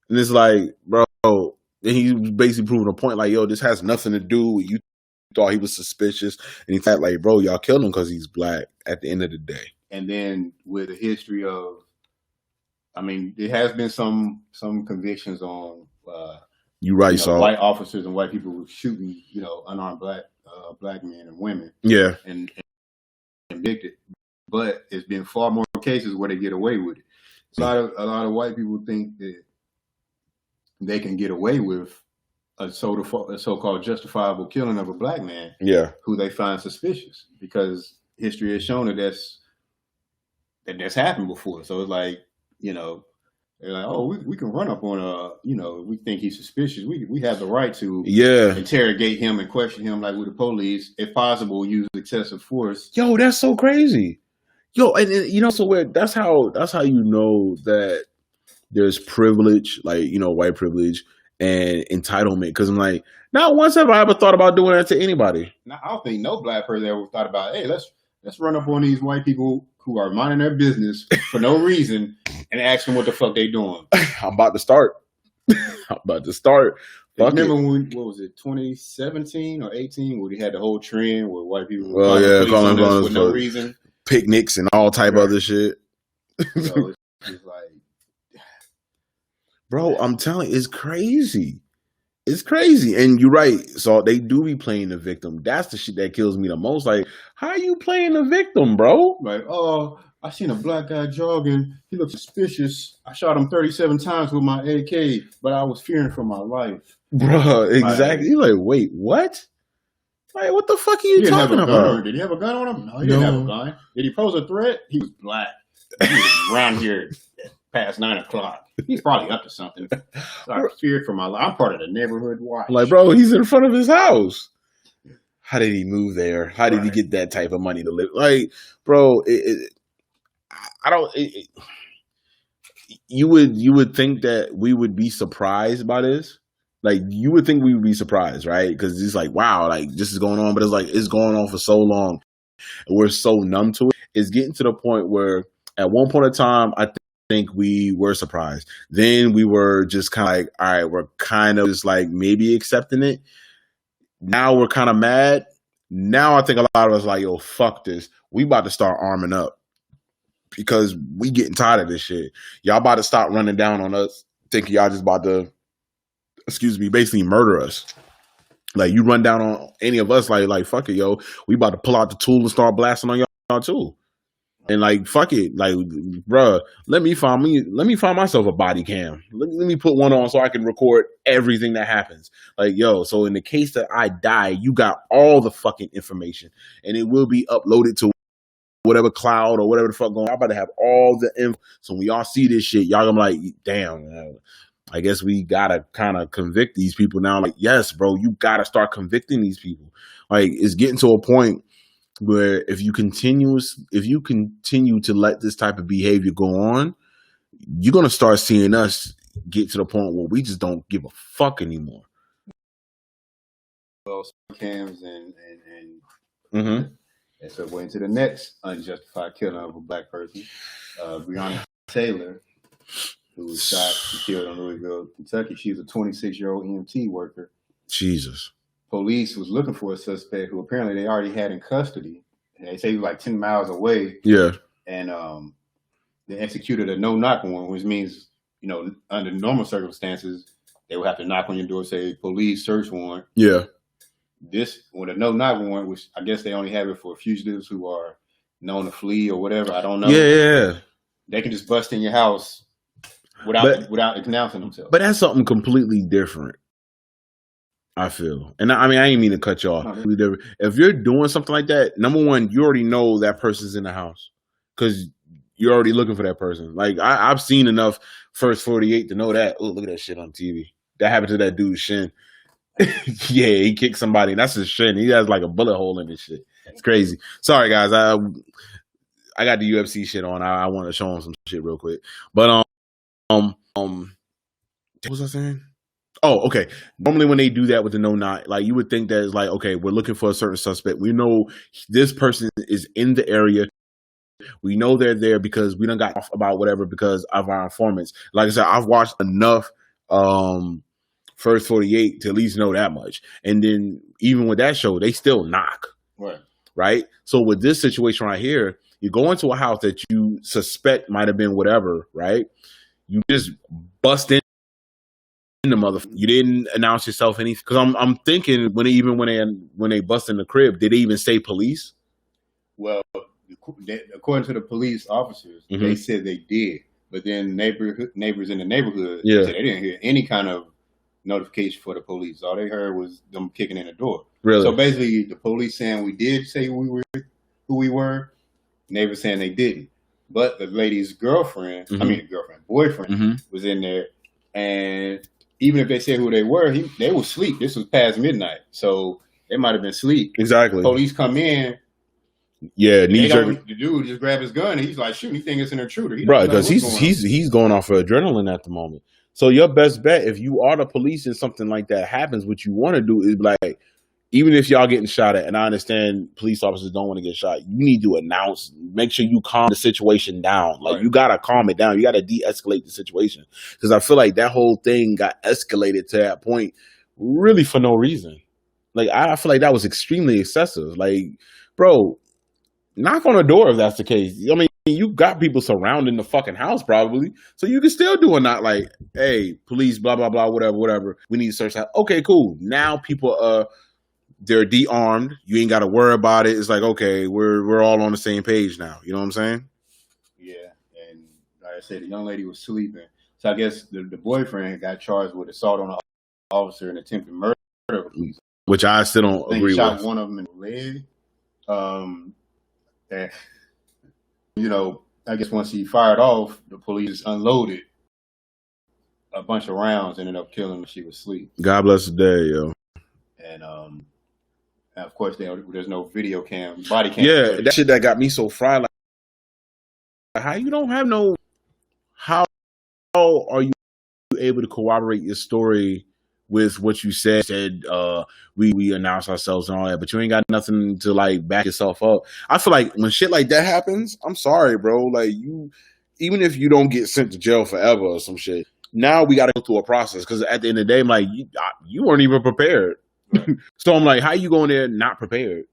And it's like, bro, and he was basically proving a point like, yo, this has nothing to do with you. Thought he was suspicious, and he thought like, bro, y'all killed him because he's black at the end of the day. And then with the history of, I mean, there has been some convictions on white officers and white people shooting, unarmed black men and women. Yeah. And convicted. But it's been far more cases where they get away with it. So a lot of white people think that they can get away with a so-called justifiable killing of a black man, who they find suspicious, because history has shown that that's happened before. So it's like, they're like, oh, we can run up on we think he's suspicious. We have the right to interrogate him and question him like with the police, if possible, use excessive force. Yo, that's so crazy. Yo, and so weird. That's how you know that there's privilege, like white privilege and entitlement, because I'm like, not once have I ever thought about doing that to anybody. Now, I don't think no black person ever thought about, hey, let's run up on these white people who are minding their business for no reason and ask them what the fuck they doing. I'm about to start. Remember when, what was it, 2017 or 18, where they had the whole trend where white people were calling us for no reason, picnics and all type of other shit. So it's like, bro, I'm telling you, it's crazy. It's crazy. And you're right. So they do be playing the victim. That's the shit that kills me the most. Like, how are you playing the victim, bro? Like, oh, I seen a black guy jogging. He looked suspicious. I shot him 37 times with my AK, but I was fearing for my life. Bro, exactly. You're like, wait, what? Like, what the fuck are you talking about? Did he have a gun on him? No, he didn't have a gun. Did he pose a threat? He was black. He was around here past 9 o'clock. He's probably up to something. So I feared for my life. I'm part of the neighborhood watch. Like, bro, he's in front of his house. How did he move there? How did he get that type of money to live? Like, bro, you would think that we would be surprised by this. Like, you would think we would be surprised, right? Because it's like, wow, like, this is going on. But it's like, it's going on for so long. And we're so numb to it. It's getting to the point where at one point in time, I think we were surprised. Then we were just kind of like, all right, we're kind of just like maybe accepting it. Now we're kind of mad. Now I think a lot of us like, yo, fuck this. We about to start arming up because we getting tired of this shit. Y'all about to stop running down on us, thinking y'all just about to, basically murder us. Like, you run down on any of us, like fuck it, yo. We about to pull out the tool and start blasting on y'all too. And like, fuck it, like, bruh, let me find myself a body cam. Let me put one on so I can record everything that happens. Like, yo, so in the case that I die, you got all the fucking information, and it will be uploaded to whatever cloud or whatever the fuck going on. I'm about to have all the info. So when y'all see this shit, y'all gonna be like, damn, I guess we gotta kind of convict these people now. Like, yes, bro, you gotta start convicting these people. Like, it's getting to a point where if you continue to let this type of behavior go on, you're gonna start seeing us get to the point where we just don't give a fuck anymore. Well, cams and so we're into the next unjustified killing of a black person, Breonna Taylor, who was shot and killed in Louisville, Kentucky. She's a 26-year-old EMT worker. Jesus. Police was looking for a suspect who apparently they already had in custody. And they say he was like 10 miles away. Yeah. And they executed a no-knock warrant, which means, you know, under normal circumstances, they would have to knock on your door, say, police search warrant. Yeah. This, with a no-knock warrant, which I guess they only have it for fugitives who are known to flee or whatever. I don't know. Yeah. They can just bust in your house without announcing themselves. But that's something completely different, I feel. And I mean, I ain't mean to cut you off. If you're doing something like that, number one, you already know that person's in the house because you're already looking for that person. Like, I've seen enough First 48 to know that. Oh, look at that shit on TV. That happened to that dude's shin. Yeah, he kicked somebody. That's his shin. He has like a bullet hole in his shit. It's crazy. Sorry, guys. I got the UFC shit on. I want to show him some shit real quick. But what was I saying? Oh, okay. Normally when they do that with the no-knock, like, you would think that it's like, okay, we're looking for a certain suspect. We know this person is in the area. We know they're there because we done got off about whatever because of our informants. Like I said, I've watched enough First 48 to at least know that much. And then even with that show, they still knock. Right? So with this situation right here, you go into a house that you suspect might have been whatever, right? You just bust in the motherfucker. You didn't announce yourself anything. Because I'm thinking when they bust in the crib, did they even say police? Well, according to the police officers, they said they did. But then neighbors in the neighborhood said they didn't hear any kind of notification for the police. All they heard was them kicking in the door. Really? So basically, the police saying we did say who we were, neighbors saying they didn't. But the lady's boyfriend was in there, and even if they said who they were, they were asleep. This was past midnight, so they might have been asleep. Exactly. Police come in. Yeah, the dude just grabbed his gun and he's like, shoot, he think it's an intruder. Right, because he's going off for adrenaline at the moment. So your best bet, if you are the police and something like that happens, what you want to do is like, even if y'all getting shot at, and I understand police officers don't want to get shot, you need to announce, make sure you calm the situation down. Like, you got to calm it down. You got to de-escalate the situation. Because I feel like that whole thing got escalated to that point really for no reason. Like, I feel like that was extremely excessive. Like, bro, knock on the door if that's the case. I mean, you got people surrounding the fucking house probably, so you can still do a not like, hey, police, blah, blah, blah, whatever. We need to search that. Okay, cool. Now people, they're de-armed. You ain't got to worry about it. It's like, okay, we're all on the same page now. You know what I'm saying? Yeah, and like I said, the young lady was sleeping. So I guess the boyfriend got charged with assault on an officer and attempted murder of a police. Which I still don't agree with. Shot one of them in the leg. And, you know, I guess once he fired off, the police unloaded a bunch of rounds, ended up killing her. She was asleep. God bless the day, yo. And of course, there's no video cam, body cam. Yeah, that shit that got me so fried. Like, how you don't have no? How are you able to corroborate your story with what you said? We announced ourselves and all that, but you ain't got nothing to like back yourself up. I feel like when shit like that happens, I'm sorry, bro. Like even if you don't get sent to jail forever or some shit, now we got to go through a process because at the end of the day, I'm like, you weren't even prepared. Right. So I'm like, how you going there not prepared?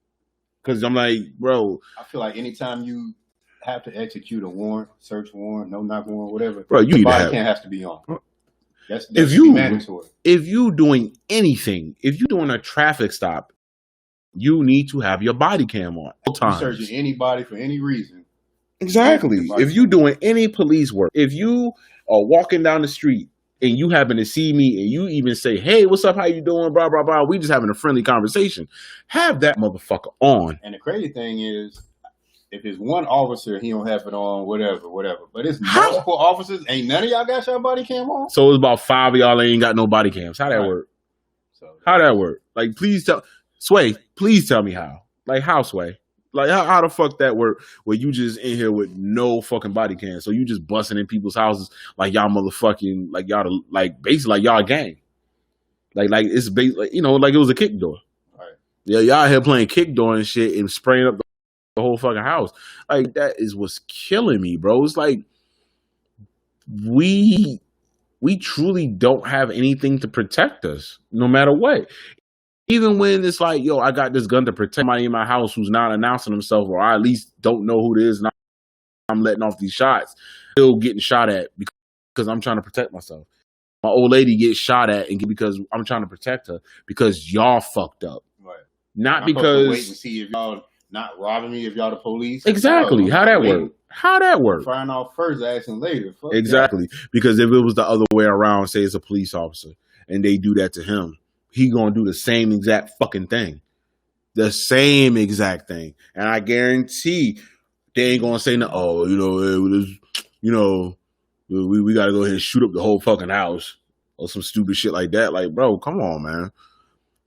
Because I'm like, bro, I feel like anytime you have to execute a warrant, search warrant, no knock warrant, whatever, bro, the body cam has to be on. That's mandatory. If you doing anything, if you doing a traffic stop, you need to have your body cam on all times. You're searching anybody for any reason. Exactly. If you doing any police work, if you are walking down the street and you happen to see me and you even say, hey, what's up? How you doing? Blah, blah, blah. We just having a friendly conversation. Have that motherfucker on. And the crazy thing is, if it's one officer, he don't have it on, whatever. But it's multiple officers. Ain't none of y'all got your body cam on? So it's about 5 of y'all that ain't got no body cams. How that work? How that work? Like, please tell me how. Like, how, Sway? Like, how the fuck that work where you just in here with no fucking body cam? So you just busting in people's houses like y'all motherfucking, like y'all, like basically like y'all a gang. Like it's like, you know, like it was a kick door. Right. Yeah, y'all here playing kick door and shit and spraying up the whole fucking house. Like that is what's killing me, bro. It's like we truly don't have anything to protect us, no matter what. Even when it's like, yo, I got this gun to protect somebody in my house who's not announcing himself, or I at least don't know who it is, and I'm letting off these shots, still getting shot at because I'm trying to protect myself. My old lady gets shot at because I'm trying to protect her because y'all fucked up. Right. Not because... wait and see if y'all not robbing me, if y'all the police. Exactly. How that work? How that work? Firing off first, asking later. Fuck exactly. That. Because if it was the other way around, say it's a police officer, and they do that to him, he gonna do the same exact fucking thing. The same exact thing. And I guarantee they ain't gonna say, oh, we gotta go ahead and shoot up the whole fucking house or some stupid shit like that. Like, bro, come on, man.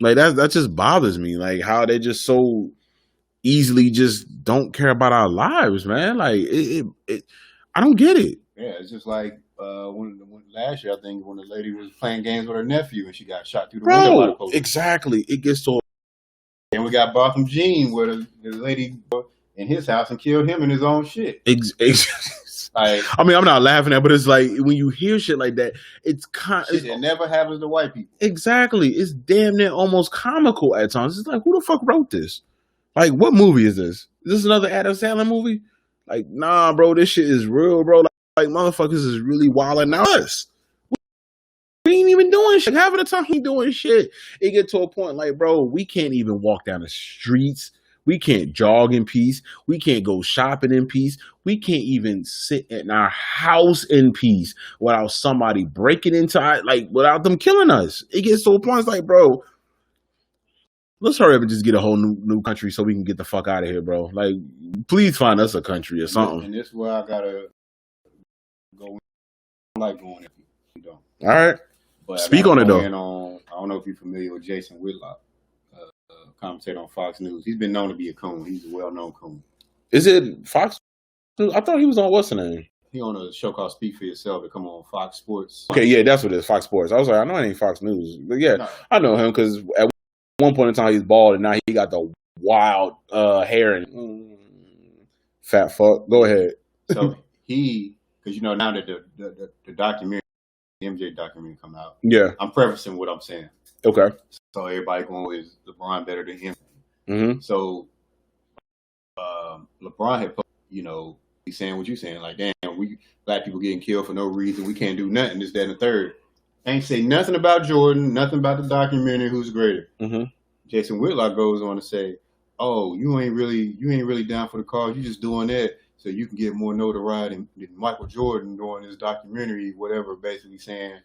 Like that just bothers me. Like how they just so easily just don't care about our lives, man. Like I don't get it. Yeah, it's just like when last year, I think, when the lady was playing games with her nephew and she got shot through the window by the police. Exactly. It gets so. And we got Botham Jean, where the lady in his house and killed him in his own shit. Like, I mean, I'm not laughing at it, but it's like when you hear shit like that, it's it never happens to white people. Exactly. It's damn near almost comical at times. It's like, who the fuck wrote this? Like, what movie is this? Is this another Adam Sandler movie? Like, nah, bro, this shit is real, bro. Like motherfuckers is really wilding out us. We ain't even doing shit. Half of the time he doing shit. It get to a point like, bro, we can't even walk down the streets. We can't jog in peace. We can't go shopping in peace. We can't even sit in our house in peace without somebody breaking into our, like, without them killing us. It gets to a point, it's like, bro, let's hurry up and just get a whole new country so we can get the fuck out of here, bro. Like, please find us a country or something. And this is where I gotta go. I like going if you don't. All right. But speak on it though. I don't know if you're familiar with Jason Whitlock, commentator on Fox News. He's been known to be a coon. He's a well-known coon. Is it Fox News? I thought he was on what's the name? He on a show called Speak for Yourself that come on Fox Sports. Okay, yeah, that's what it is, Fox Sports. I was like, I know it ain't Fox News, but yeah, no. I know him because at one point in time he's bald and now he got the wild hair and fat fuck. Go ahead. So because now that the documentary. The MJ documentary come out. Yeah. I'm prefacing what I'm saying. Okay. So everybody going, is LeBron better than him? Mm-hmm. So LeBron had, he's saying what you're saying, like, damn, we black people getting killed for no reason. We can't do nothing, this, that, and the third. Ain't say nothing about Jordan, nothing about the documentary, who's greater. Mm-hmm. Jason Whitlock goes on to say, oh, you ain't really down for the cause. You just doing that so you can get more notoriety than Michael Jordan doing his documentary, whatever, basically saying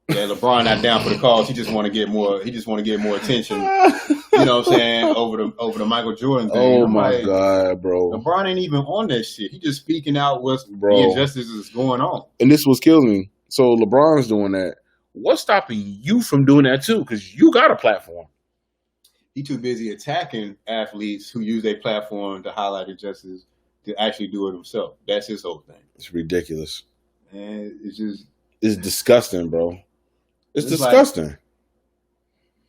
Yeah, LeBron not down for the cause. He just want to get more. He just want to get more attention. You know what I'm saying, over the Michael Jordan thing. Oh my God, bro! LeBron ain't even on that shit. He just speaking out what's the injustices that's going on. And this was killing me. So LeBron's doing that. What's stopping you from doing that too? Because you got a platform. He too busy attacking athletes who use their platform to highlight injustice to actually do it himself. That's his whole thing. It's ridiculous. And it's disgusting, bro. It's disgusting. Like,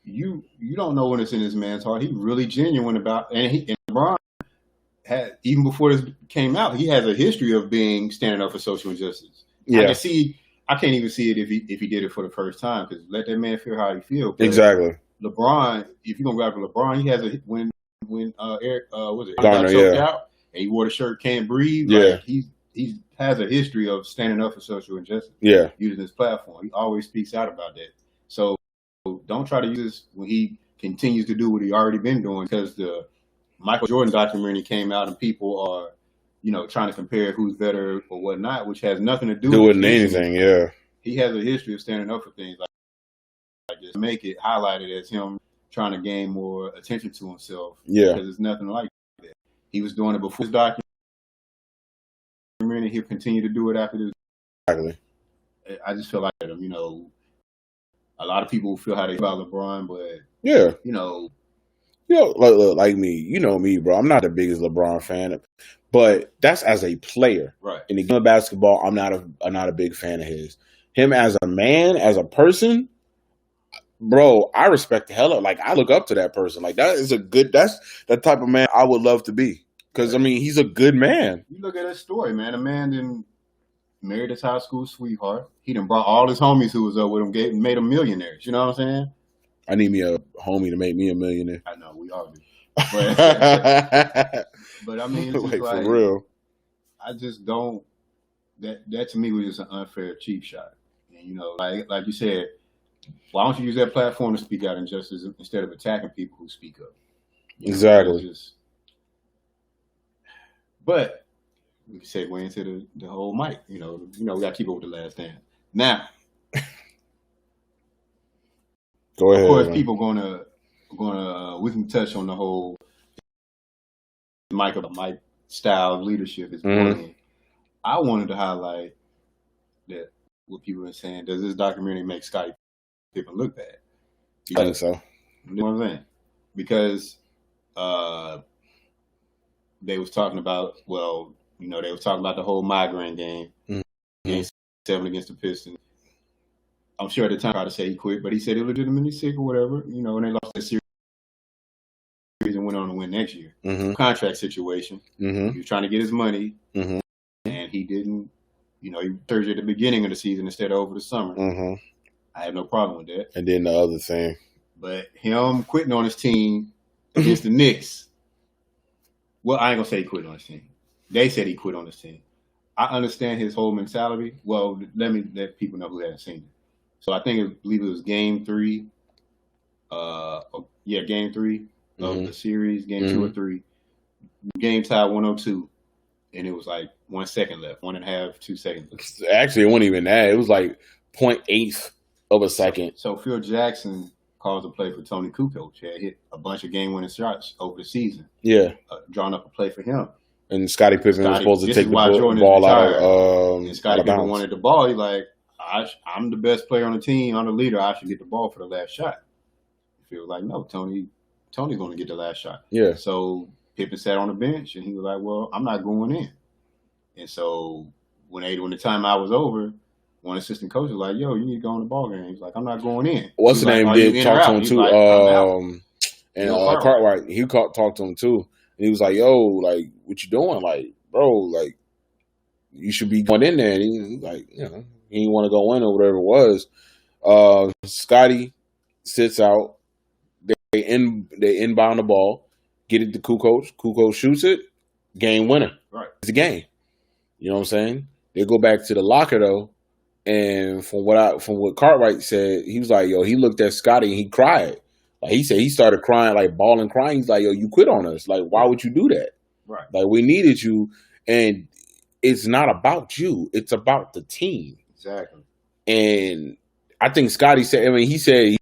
you don't know when it's in this man's heart. He really genuine about, and LeBron had, even before this came out, he has a history of standing up for social injustice. Yeah. I can't even see it if he did it for the first time, because let that man feel how he feels. Exactly. LeBron, if you're gonna grab LeBron, he has when Eric got choked out and he wore the shirt "Can't Breathe." Yeah, like, he has a history of standing up for social injustice. Yeah, using his platform, he always speaks out about that. So don't try to use this when he continues to do what he already been doing, because the Michael Jordan documentary came out and people are, trying to compare who's better or whatnot, which has nothing to do with anything. Yeah, he has a history of standing up for things like just make it highlighted as him trying to gain more attention to himself. Yeah, because it's nothing like that. He was doing it before his documentary, and he'll continue to do it after this. Exactly. I just feel like him. A lot of people feel how they feel about LeBron, but yeah, like me, me, bro. I'm not the biggest LeBron fan, but that's as a player. Right. In the game of basketball, I'm not a big fan of his. Him as a man, as a person, bro, I respect the hell out. Like, I look up to that person. Like, that's the type of man I would love to be. Because, I mean, he's a good man. You look at his story, man. A man didn't marry his high school sweetheart. He done brought all his homies who was up with him, made them millionaires. You know what I'm saying? I need me a homie to make me a millionaire. I know, we all do. But, but I mean, it's just like, for real. I just don't. That to me was just an unfair, cheap shot. And, like you said, why don't you use that platform to speak out injustice instead of attacking people who speak up? Exactly. But we can segue into the whole mic. We got to keep up with the last stand. Now, go ahead. Of course, people gonna we can touch on the whole Mike style of leadership is brilliant. I wanted to highlight that what people are saying. Does this documentary make Scottie Pippen look bad? I think so. You know what I'm saying? Because they was talking about they was talking about the whole migraine game, game 7 against the Pistons. I'm sure at the time he tried to say he quit, but he said he was legitimately sick or whatever, and they lost that series and went on to win next year. Contract situation. He was trying to get his money, and he didn't. He Thursday at the beginning of the season instead of over the summer. I have no problem with that. And then the other thing, but him quitting on his team against the Knicks. Well, I ain't gonna say he quit on his team. They said he quit on his team. I understand his whole mentality. Well, let people know who hasn't seen it. So I believe it was game 3. Game 3 of the series, game 2 or 3. Game tied 102, and it was like 1 second left, 1.5, 2 seconds left. Actually, it wasn't even that. It was like 0.8 of a second. So Phil Jackson calls a play for Tony Kukoc. Had hit a bunch of game-winning shots over the season. Yeah, drawn up a play for him. And Scottie Pippen was supposed to take the ball out of and Scottie Pippen wanted the ball. He's like, I'm the best player on the team. I'm the leader. I should get the ball for the last shot. Phil was like, no, Tony's going to get the last shot. Yeah. So Pippen sat on the bench, and he was like, well, I'm not going in. And so when the timeout was over, one assistant coach was like, yo, you need to go on the ball game. He's like, I'm not going in. What's the name? Did talk to him too. Like, and Cartwright, he talked to him too. And he was like, yo, like, what you doing? Like, bro, like, you should be going in there. And he like, he didn't want to go in or whatever it was. Scottie sits out. They inbound the ball, get it to Kukoc. Kukoc shoots it. Game winner. Right. It's a game. You know what I'm saying? They go back to the locker though, and from what Cartwright said, he was like, yo, he looked at Scottie and he cried. Like he said, he started crying, like bawling, crying. He's like, yo, you quit on us. Like, why would you do that? Right. Like, we needed you, and it's not about you. It's about the team. Exactly. And I think Scotty said. I mean, he said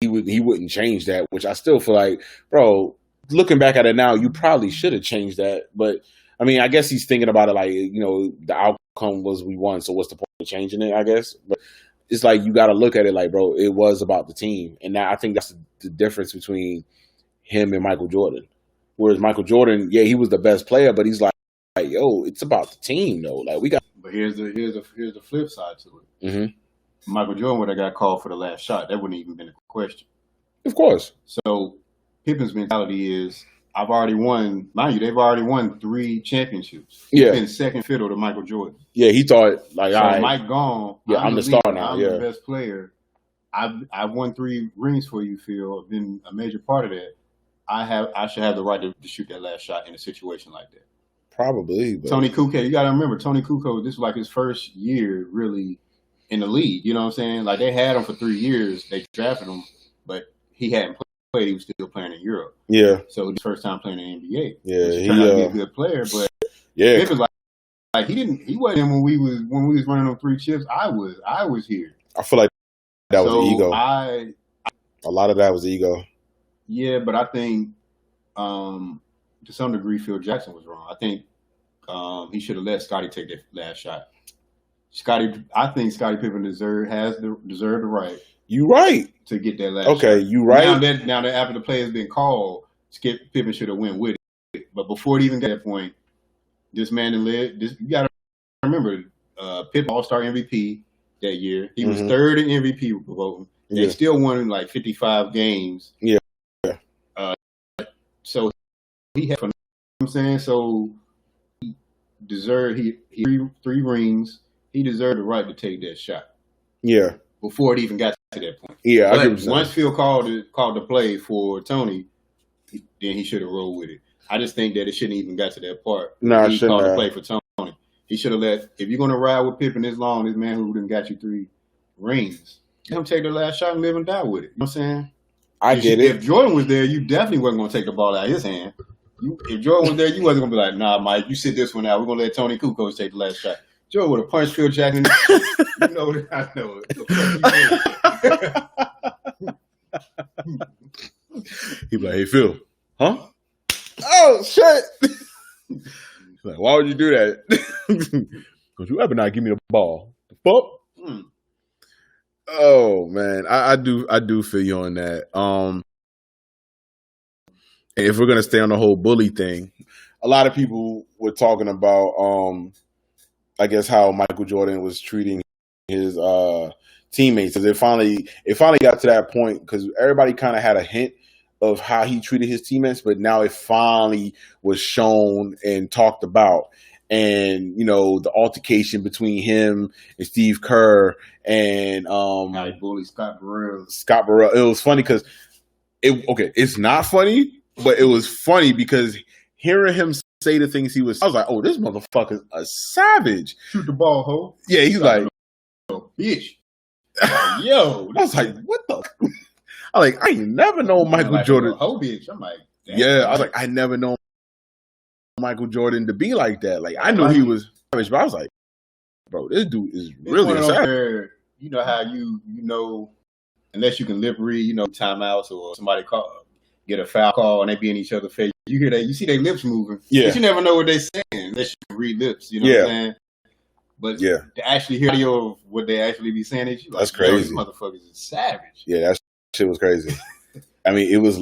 he wouldn't change that, which I still feel like, bro. Looking back at it now, you probably should have changed that. But I mean, I guess he's thinking about it like, the outcome was we won, so what's the point of changing it? I guess, but it's like you got to look at it like, bro, it was about the team, and I think that's the difference between him and Michael Jordan. Whereas Michael Jordan, yeah, he was the best player, but he's like, yo, it's about the team, though. Like we got. But here's the flip side to it. Mm-hmm. Michael Jordan would have got called for the last shot. That wouldn't even been a question. Of course. So Pippen's mentality is, I've already won. Mind you, they've already won 3 championships. Yeah, he's been second fiddle to Michael Jordan. Yeah, he thought like, so all right, Mike gone. Yeah, I'm the star now. I'm the best player. I've won 3 rings for you, Phil. I've been a major part of that. I should have the right to shoot that last shot in a situation like that. Probably. But Tony Kukoc, you got to remember, Tony Kukoc, this was like his first year really in the league. You know what I'm saying? Like they had him for 3 years. They drafted him, but he hadn't played. He was still playing in Europe. Yeah. So his first time playing in the NBA. Yeah, he turned out to be a good player, but yeah, it was like he wasn't when we was running them 3 chips. I was here. I feel like that was ego. A lot of that was ego. Yeah, but I think to some degree Phil Jackson was wrong. I think he should have let Scottie take that last shot. I think Scottie Pippen deserved the right. You right to get that last. Okay, shot. You right. Now that after the play has been called, Skip Pippen should have went with it. But before it even got that point, this man you got to remember, Pippen All-Star MVP that year. He was third in MVP voting. They still won like 55 games. Yeah. So he had, you know what I'm saying? So he deserved 3 rings. He deserved the right to take that shot. Yeah. Before it even got to that point. Yeah, but once Phil called the play for Tony, then he should have rolled with it. I just think that it shouldn't even got to that part. No, he called the play for Tony. He should have let. If you're gonna ride with Pippen this long, this man who done got you 3 rings, let him take the last shot and live and die with it. You know what I'm saying? I get it. If Jordan was there, you definitely wasn't gonna take the ball out of his hand. If Jordan was there, you wasn't gonna be like, nah, Mike, you sit this one out. We're gonna let Tony Kukoc take the last shot. Jordan would have punched Phil Jackson. You know that I know it. He'd be like, hey, Phil. Huh? Oh, shit. He's like, why would you do that? Because you ever not give me the ball. The fuck? Oh, man. I do feel you on that. If we're going to stay on the whole bully thing, a lot of people were talking about, I guess, how Michael Jordan was treating his teammates. So it finally got to that point because everybody kind of had a hint of how he treated his teammates, but now it finally was shown and talked about. And, the altercation between him and Steve Kerr and how he bullied Scott Burrell. It was funny because it's not funny, but it was funny because hearing him say the things I was like, oh, this motherfucker's a savage. Shoot the ball, ho. Yeah, he's like, bitch. Yo, I was like, what the? I ain't never known Michael Jordan. Ho, bitch. I'm like, damn. Yeah, I was like, I never known Michael Jordan to be like that. Like, I knew he was savage, but I was like, bro, this dude is really a savage. You know how you know, unless you can lip read, timeouts or somebody get a foul call and they be in each other's face. You hear that, you see their lips moving. Yeah. But you never know what they're saying unless you can read lips, you know what I'm saying? But to actually hear of what they actually be saying, it's that's crazy. These motherfuckers is savage. Yeah, that shit was crazy. I mean, it was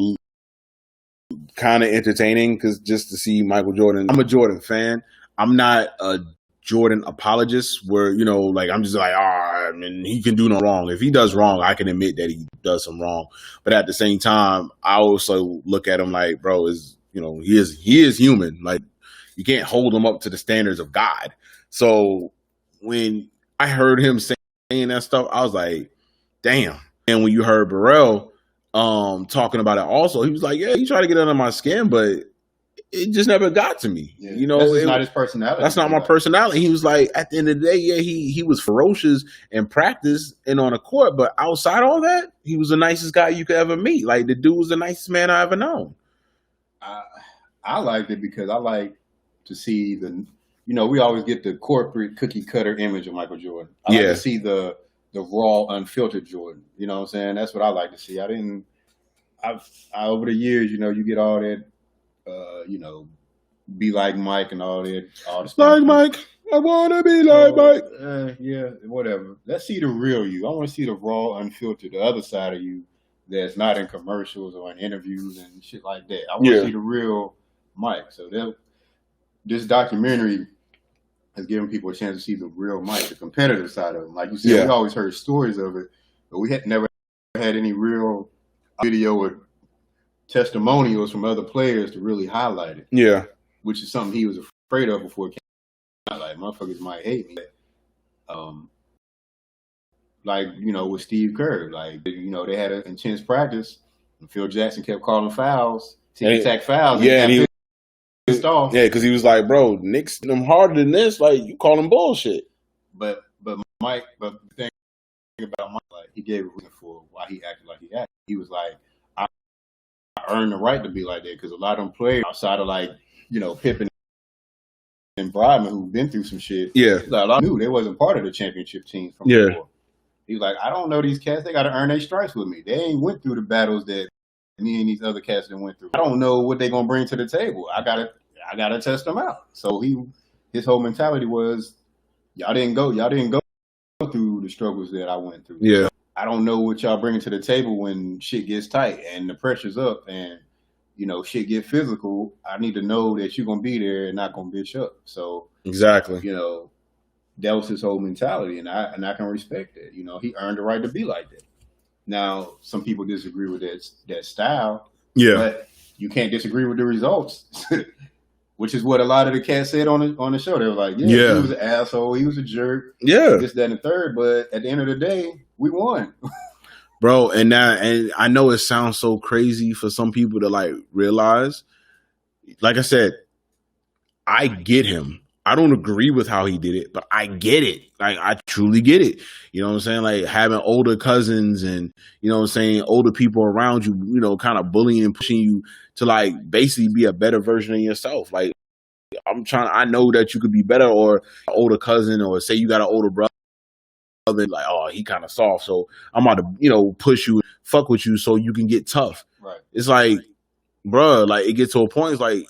kind of entertaining because just to see Michael Jordan. I'm a Jordan fan. I'm not a Jordan apologist where, I'm just like, I mean, he can do no wrong. If he does wrong, I can admit that he does some wrong. But at the same time, I also look at him like, bro, he is human. Like, you can't hold him up to the standards of God. So when I heard him saying that stuff, I was like, damn. And when you heard Burrell talking about it also, he was like, yeah, he tried to get under my skin, but it just never got to me. Yeah. That's not his personality. That's not my personality. He was like, at the end of the day, yeah, he was ferocious in practice and on the court, but outside all that, he was the nicest guy you could ever meet. Like, the dude was the nicest man I ever known. I liked it because I like to see we always get the corporate cookie cutter image of Michael Jordan. I like to see the the raw, unfiltered Jordan. You know what I'm saying? That's what I like to see. I over the years, you get all that, be like Mike and all that, all the stuff. Like Mike, I want to be like Mike. Yeah, whatever. Let's see the real you. I want to see the raw, unfiltered, the other side of you that's not in commercials or in interviews and shit like that. I want to see the real Mike. So this documentary has given people a chance to see the real Mike, the competitive side of him. Like you said, we always heard stories of it, but we had never had any real video or testimonials from other players to really highlight it. Yeah. Which is something he was afraid of before it came out. Like, motherfuckers might hate me. With Steve Kerr. Like, they had an intense practice, and Phil Jackson kept calling fouls, ticky-tack fouls. Yeah, and he pissed off. Yeah, because he was like, bro, Knicks them harder than this. Like, you call him bullshit. But the thing about Mike, like, he gave a reason for why he acted like he acted. He was like, I earned the right to be like that, because a lot of them players outside of Pippen and Brodman, who've been through some shit. Yeah. A lot knew they wasn't part of the championship team from before. He was like, I don't know these cats. They got to earn their stripes with me. They ain't went through the battles that me and these other cats that went through. I don't know what they gonna bring to the table. I gotta test them out. So his whole mentality was, y'all didn't go through the struggles that I went through. Yeah. So I don't know what y'all bringing to the table when shit gets tight and the pressure's up and shit get physical. I need to know that you're gonna be there and not gonna bitch up. So exactly, that was his whole mentality, and I can respect that. He earned the right to be like that. Now, some people disagree with that style. Yeah, but you can't disagree with the results, which is what a lot of the cats said on the show. They were like, he was an asshole, he was a jerk, this, that, and the third. But at the end of the day, we won. Bro, and I know it sounds so crazy for some people to realize. Like I said, I get him. I don't agree with how he did it, but I get it. Like, I truly get it. You know what I'm saying? Like, having older cousins and, older people around you, kind of bullying and pushing you to basically be a better version of yourself. Like, I know that you could be better, or an older cousin, or say you got an older brother, like, oh, he kind of soft, so I'm about to, push you, fuck with you so you can get tough. Right. It's like, bruh, it gets to a point, it's like,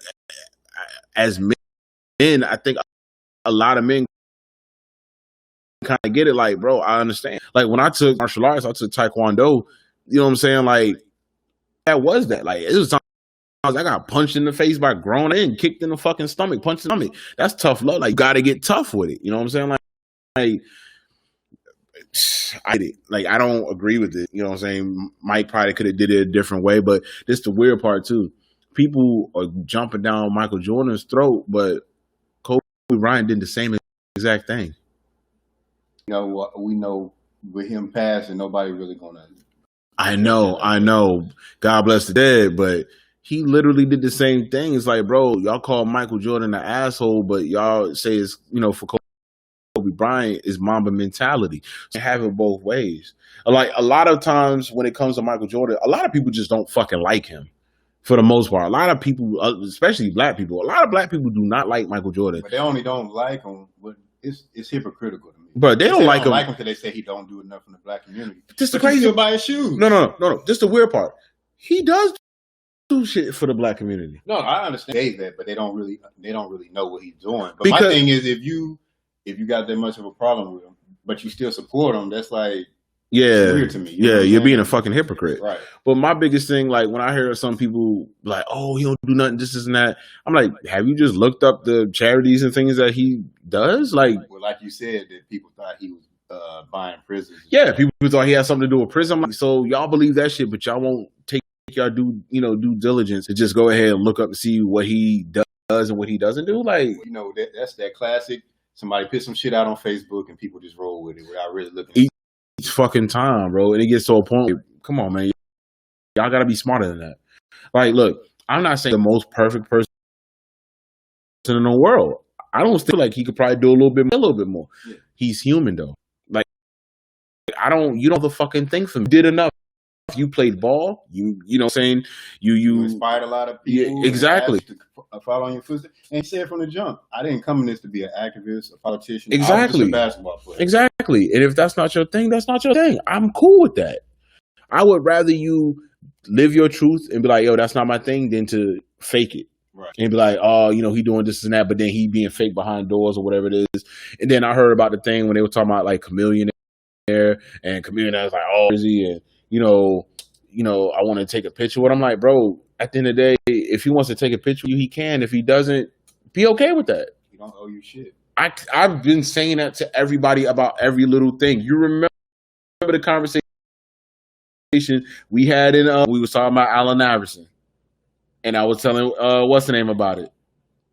as men, I think a lot of men kind of get it. Like, bro, I understand. Like, when I took martial arts, I took Taekwondo, you know what I'm saying? Like, that was that. Like, it was times I got punched in the face by grown men, kicked in the fucking stomach, punched in the stomach. That's tough love. Like, you got to get tough with it. You know what I'm saying? Like I did it. Like, I don't agree with it. You know what I'm saying? Mike probably could have did it a different way, but this the weird part too. People are jumping down Michael Jordan's throat, but Kobe Bryant did the same exact thing. We know with him passing, nobody really gonna. I know. God bless the dead, but he literally did the same thing. It's like, bro, y'all call Michael Jordan an asshole, but y'all say it's, for Kobe Bryant is Mamba mentality. So have it both ways. Like, a lot of times when it comes to Michael Jordan, a lot of people just don't fucking like him. For the most part, a lot of people, especially black people, a lot of black people do not like Michael Jordan. But they only don't like him. But it's hypocritical to me. But they don't like him because they say he don't do enough in the black community. This the crazy. Still buy his shoes. No. This is the weird part. He does do shit for the black community. No, I understand that, but they don't really know what he's doing. But my thing is, if you got that much of a problem with him, but you still support him, that's like. Yeah, weird to me. You're being a fucking hypocrite. Right. But my biggest thing, like, when I hear some people like, oh, he don't do nothing, this and that, I'm like, have you just looked up the charities and things that he does? Like you said, that people thought he was buying prisons. Yeah, people thought he had something to do with prison. Like, so y'all believe that shit, but y'all won't take y'all due diligence to just go ahead and look up and see what he does and what he doesn't do. Like, that's that classic. Somebody put some shit out on Facebook and people just roll with it without really looking. Each fucking time, bro, and it gets to a point. Come on, man, y'all gotta be smarter than that. Like, look, I'm not saying the most perfect person in the world. I don't feel like he could probably do a little bit more. Yeah. He's human though. Like, you don't have the fucking thing for me. Did enough You played ball. You know what I'm saying? You inspired a lot of people. Yeah, exactly. To follow on your footsteps. And you said from the jump, I didn't come in this to be an activist, a politician. Exactly. I was just a basketball player. Exactly. And if that's not your thing, that's not your thing. I'm cool with that. I would rather you live your truth and be like, yo, that's not my thing, than to fake it. Right. And be like, oh, you know, he doing this and that, but then he being fake behind doors or whatever it is. And then I heard about the thing when they were talking about like Chameleon and Chameleon was like, oh, and you know, I want to take a picture with him. I'm like, bro, at the end of the day, if he wants to take a picture with you, he can. If he doesn't, be okay with that. He don't owe you shit. I've been saying that to everybody about every little thing. You remember the conversation we had in we was talking about Allen Iverson, and I was telling what's the name about it,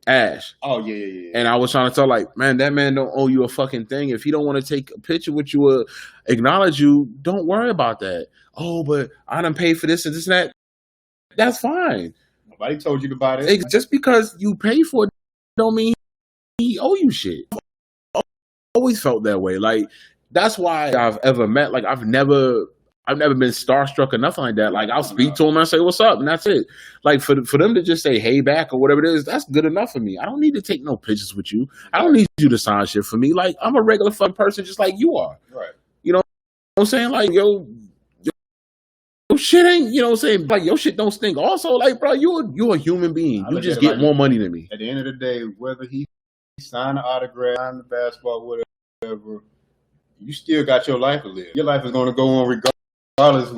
Ash. Oh yeah. And I was trying to tell, like, man, that man don't owe you a fucking thing. If he don't want to take a picture with you or acknowledge you, don't worry about that. Oh, but I done paid for this and this and that. That's fine. Nobody told you to buy this. Just because you pay for it don't mean he owe you shit. I've always felt that way. Like, that's why I've ever met. Like, I've never been starstruck or nothing like that. Like, I'll speak to him and I say, what's up? And that's it. Like, for them to just say, hey, back or whatever it is, that's good enough for me. I don't need to take no pictures with you. I don't need you to sign shit for me. Like, I'm a regular fucking person just like you are. Right. You know what I'm saying? Like, yo shit ain't, you know what I'm saying? Like, your shit don't stink. Also, like, bro, you a human being. You just get more money than me. At the end of the day, whether he signed an autograph, signed the basketball, whatever, you still got your life to live. Your life is going to go on regardless of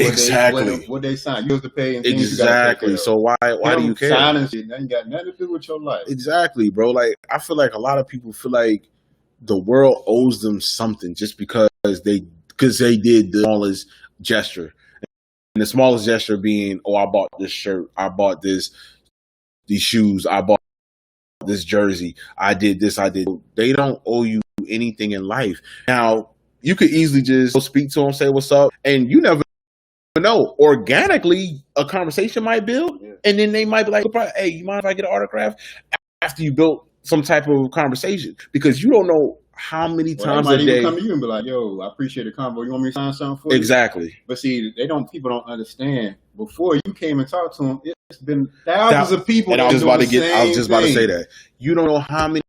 what they sign. You have to pay and things exactly. You so why do you care? Signing shit, that ain't got nothing to do with your life. Exactly, bro. Like, I feel like a lot of people feel like the world owes them something just because they did the smallest gesture. And the smallest gesture being, oh, I bought this shirt, I bought these shoes, I bought this jersey, I did this, I did. They don't owe you anything in life. Now, you could easily just go speak to them, say what's up, and you never know. Organically, a conversation might build, and then they might be like, hey, you mind if I get an autograph? After you built some type of conversation, because you don't know how many times a day. They might even come to you and be like, yo, I appreciate the convo. You want me to sign something for you? Exactly. But see, people don't understand. Before you came and talked to them, it's been thousands of people. And I was about to say that. You don't know how many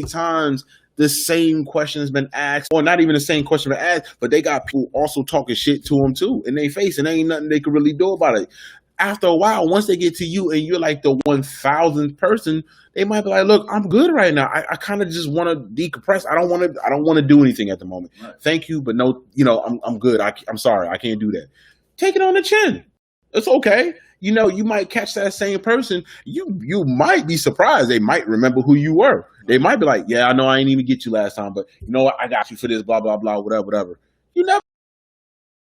times the same question has been asked, or not even the same question been asked, but they got people also talking shit to them too in their face, and there ain't nothing they can really do about it. After a while, once they get to you and you're like the 1,000th person, they might be like, look, I'm good right now. I kind of just want to decompress. I don't want to do anything at the moment. Right. Thank you, but no, I'm good. I'm sorry. I can't do that. Take it on the chin. It's okay. You might catch that same person. You might be surprised. They might remember who you were. They might be like, yeah, I know I ain't even get you last time, but you know what? I got you for this, blah, blah, blah, whatever. You never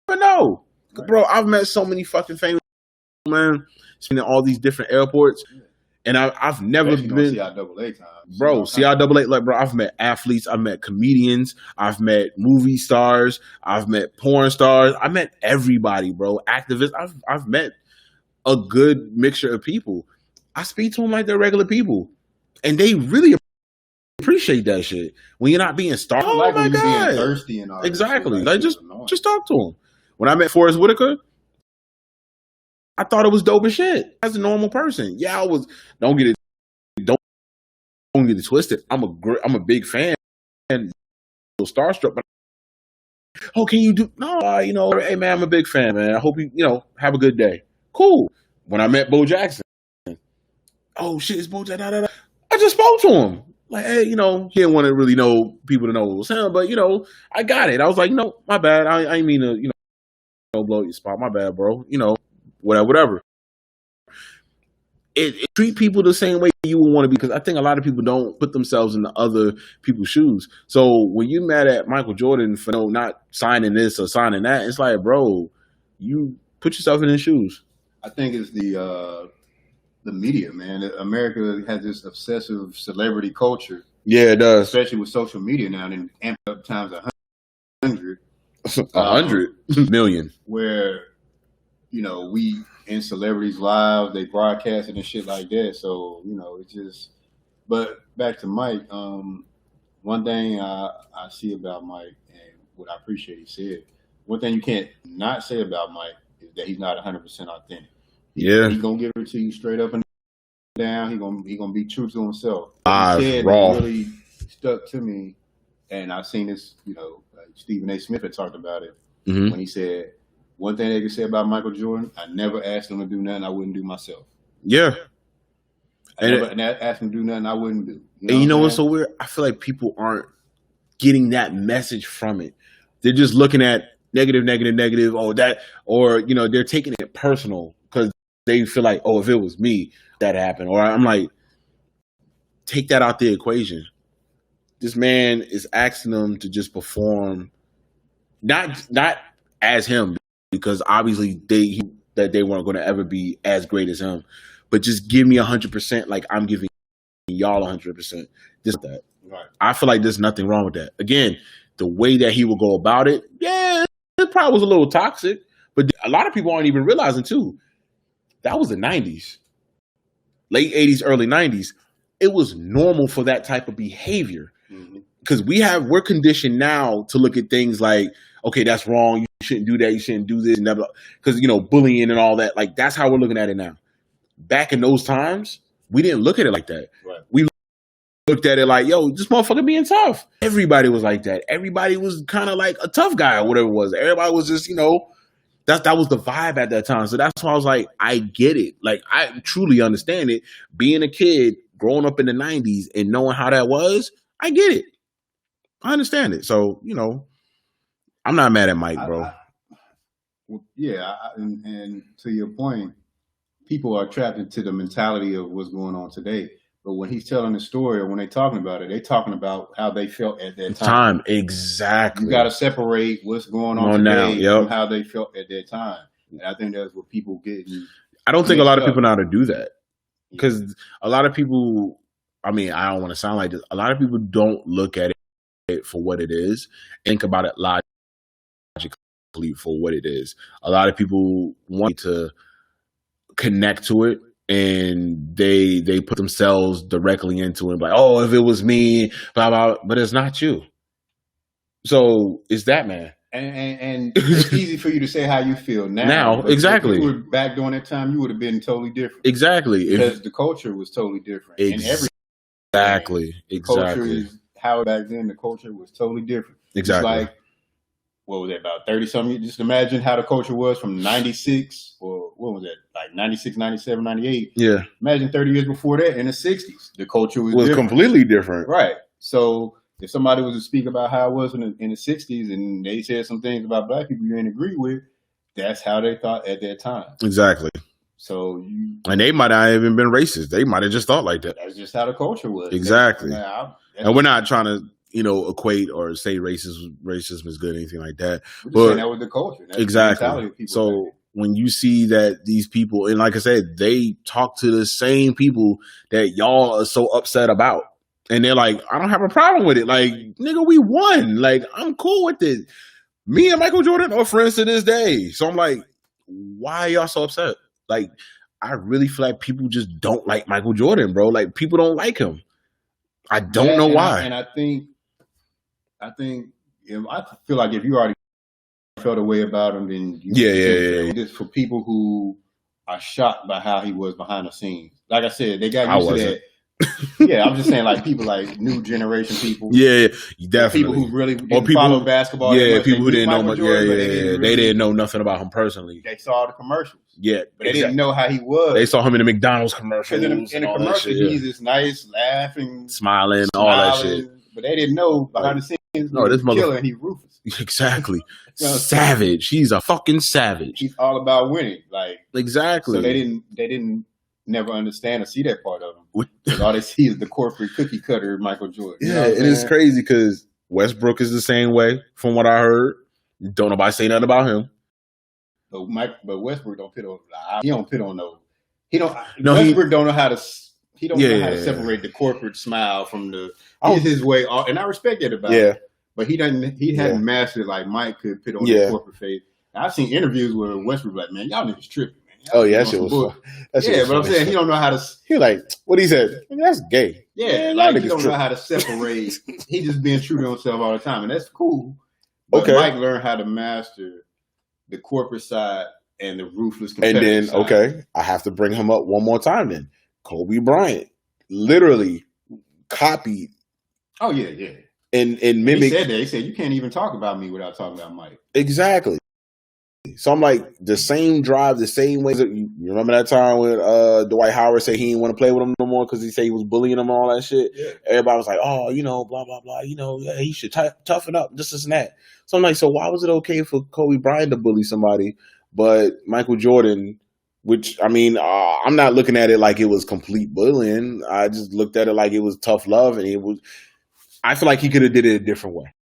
know. Right. Bro, I've met so many fucking famous man, spending all these different airports, and I've never been CIAA time, bro. CIAA, like, bro, I've met athletes, I've met comedians, I've met movie stars, I've met porn stars, I met everybody, bro. Activists, I've met a good mixture of people. I speak to them like they're regular people, and they really appreciate that shit. When you're not being starved, like my God, being thirsty and all exactly. Like just talk to them. When I met Forrest Whitaker, I thought it was dope as shit. As a normal person, yeah, I was. Don't get it twisted. I'm a big fan and starstruck. But can you do? No, hey man, I'm a big fan, man. I hope you have a good day. Cool. When I met Bo Jackson, oh shit, it's Bo Jackson. I just spoke to him. Like, hey, he didn't want to really know people to know it was him, but I got it. I was like, my bad. I didn't mean to, blow your spot. My bad, bro. Whatever. It treat people the same way you would want to be, because I think a lot of people don't put themselves in the other people's shoes. So when you mad at Michael Jordan for not signing this or signing that, it's like, bro, you put yourself in his shoes. I think it's the media, man. America has this obsessive celebrity culture. Yeah, it does. Especially with social media now, and amped up times 100. 100 million. Where, we in celebrities' lives, they broadcast it and shit like that. So, it's just, but back to Mike, one thing I see about Mike, and what I appreciate he said, one thing you can't not say about Mike is that he's not 100% authentic. Yeah, he's gonna give it to you straight up and down. He gonna be true to himself. Raw. That really stuck to me, and I've seen this. Stephen A. Smith had talked about it when he said, "One thing they could say about Michael Jordan, I never asked him to do nothing I wouldn't do myself." Yeah. I never asked him to do nothing I wouldn't do. You know what's so weird? I feel like people aren't getting that message from it. They're just looking at negative, or they're taking it personal because they feel like, oh, if it was me, that happened. Or I'm like, take that out the equation. This man is asking them to just perform, not as him, because obviously they weren't going to ever be as great as him, but just give me 100%, like I'm giving y'all 100%. That. Right. I feel like there's nothing wrong with that. Again, the way that he would go about it, yeah, it probably was a little toxic, but a lot of people aren't even realizing too, that was the 90s, late 80s, early 90s. It was normal for that type of behavior because we're conditioned now to look at things like, okay, that's wrong. You shouldn't do that. You shouldn't do this. Never, because bullying and all that. Like that's how we're looking at it now. Back in those times, we didn't look at it like that. Right. We looked at it like, yo, this motherfucker being tough. Everybody was like that. Everybody was kind of like a tough guy or whatever it was. Everybody was just, that was the vibe at that time. So that's why I was like, I get it. Like, I truly understand it. Being a kid, growing up in the 90s and knowing how that was, I get it. I understand it. So, I'm not mad at Mike, bro. And to your point, people are trapped into the mentality of what's going on today. But when he's telling the story or when they're talking about it, they're talking about how they felt at that time. Exactly. You got to separate what's going on today from how they felt at that time. And I think that's what people get. I don't think a lot of people know how to do that. Because a lot of people, I don't want to sound like this, a lot of people don't look at it for what it is, think about it logically for what it is. A lot of people want to connect to it, and they put themselves directly into it, like, oh, if it was me, blah, blah, but it's not you. So it's that man. And it's easy for you to say how you feel now. Exactly. If you were back during that time, you would have been totally different. Exactly. Because the culture was totally different. Exactly. Culture, how back then the culture was totally different. Exactly. It's like, what was that, about 30-something years? Just imagine how the culture was from 96, or what was that, like 96, 97, 98. Yeah. Imagine 30 years before that, in the 60s. The culture was completely different. Right. So if somebody was to speak about how it was in the 60s and they said some things about black people you didn't agree with, that's how they thought at that time. Exactly. So and they might not have even been racist. They might have just thought like that. That's just how the culture was. Exactly. And we're not trying to, equate or say racism is good or anything like that. But that was the culture. That's exactly. So when you see that these people, and like I said, they talk to the same people that y'all are so upset about. And they're like, I don't have a problem with it. Like, nigga, we won. Like, I'm cool with it. Me and Michael Jordan are friends to this day. So I'm like, why are y'all so upset? Like, I really feel like people just don't like Michael Jordan, bro. Like, people don't like him. I don't know why. I think, I feel like if you already felt a way about him, then yeah. Just for people who are shocked by how he was behind the scenes. Like I said, they got used to that. Yeah, I'm just saying, like, people like new generation people. Yeah, definitely. People who really didn't follow basketball. Yeah, people who didn't know much. They didn't know nothing about him personally. They saw the commercials. Yeah, but they didn't know how he was. They saw him in the McDonald's commercials. In the commercials, he's this nice, laughing, smiling, all that shit. But they didn't know behind the scenes. No, this motherfucker, and he ruthless. Exactly, savage. He's a fucking savage. He's all about winning. Like, exactly. So they didn't never understand or see that part of him. Because all they see is the corporate cookie cutter Michael Jordan. Yeah, it is crazy because Westbrook is the same way, from what I heard. Don't nobody say nothing about him. But Westbrook don't pit on. He don't pit on no. He don't. No, Westbrook don't know how to. He don't know how to separate the corporate smile from the. He's his way, and I respect that about him. But he doesn't. He hadn't mastered like Mike could pit on the corporate face. I've seen interviews where Westbrook like, man, y'all niggas tripping. That shit was fun. But I'm saying he don't know how to. He like what he said. That's gay. Yeah, like he don't know how to separate. He just being true to himself all the time, and that's cool. But Mike learned how to master the corporate side and the ruthless And then, side. okay, I have to bring him up one more time then. Kobe Bryant literally copied. Oh, yeah. And mimicked. He said that. He said, you can't even talk about me without talking about Mike. Exactly. So I'm like, the same drive, the same way. You remember that time when Dwight Howard said he didn't want to play with him no more because he said he was bullying him and all that shit? Yeah. Everybody was like, oh, blah, blah, blah. Yeah, he should toughen up, this and that. So I'm like, so why was it okay for Kobe Bryant to bully somebody, but Michael Jordan, which, I mean, I'm not looking at it like it was complete bullying. I just looked at it like it was tough love, and I feel like he could have did it a different way.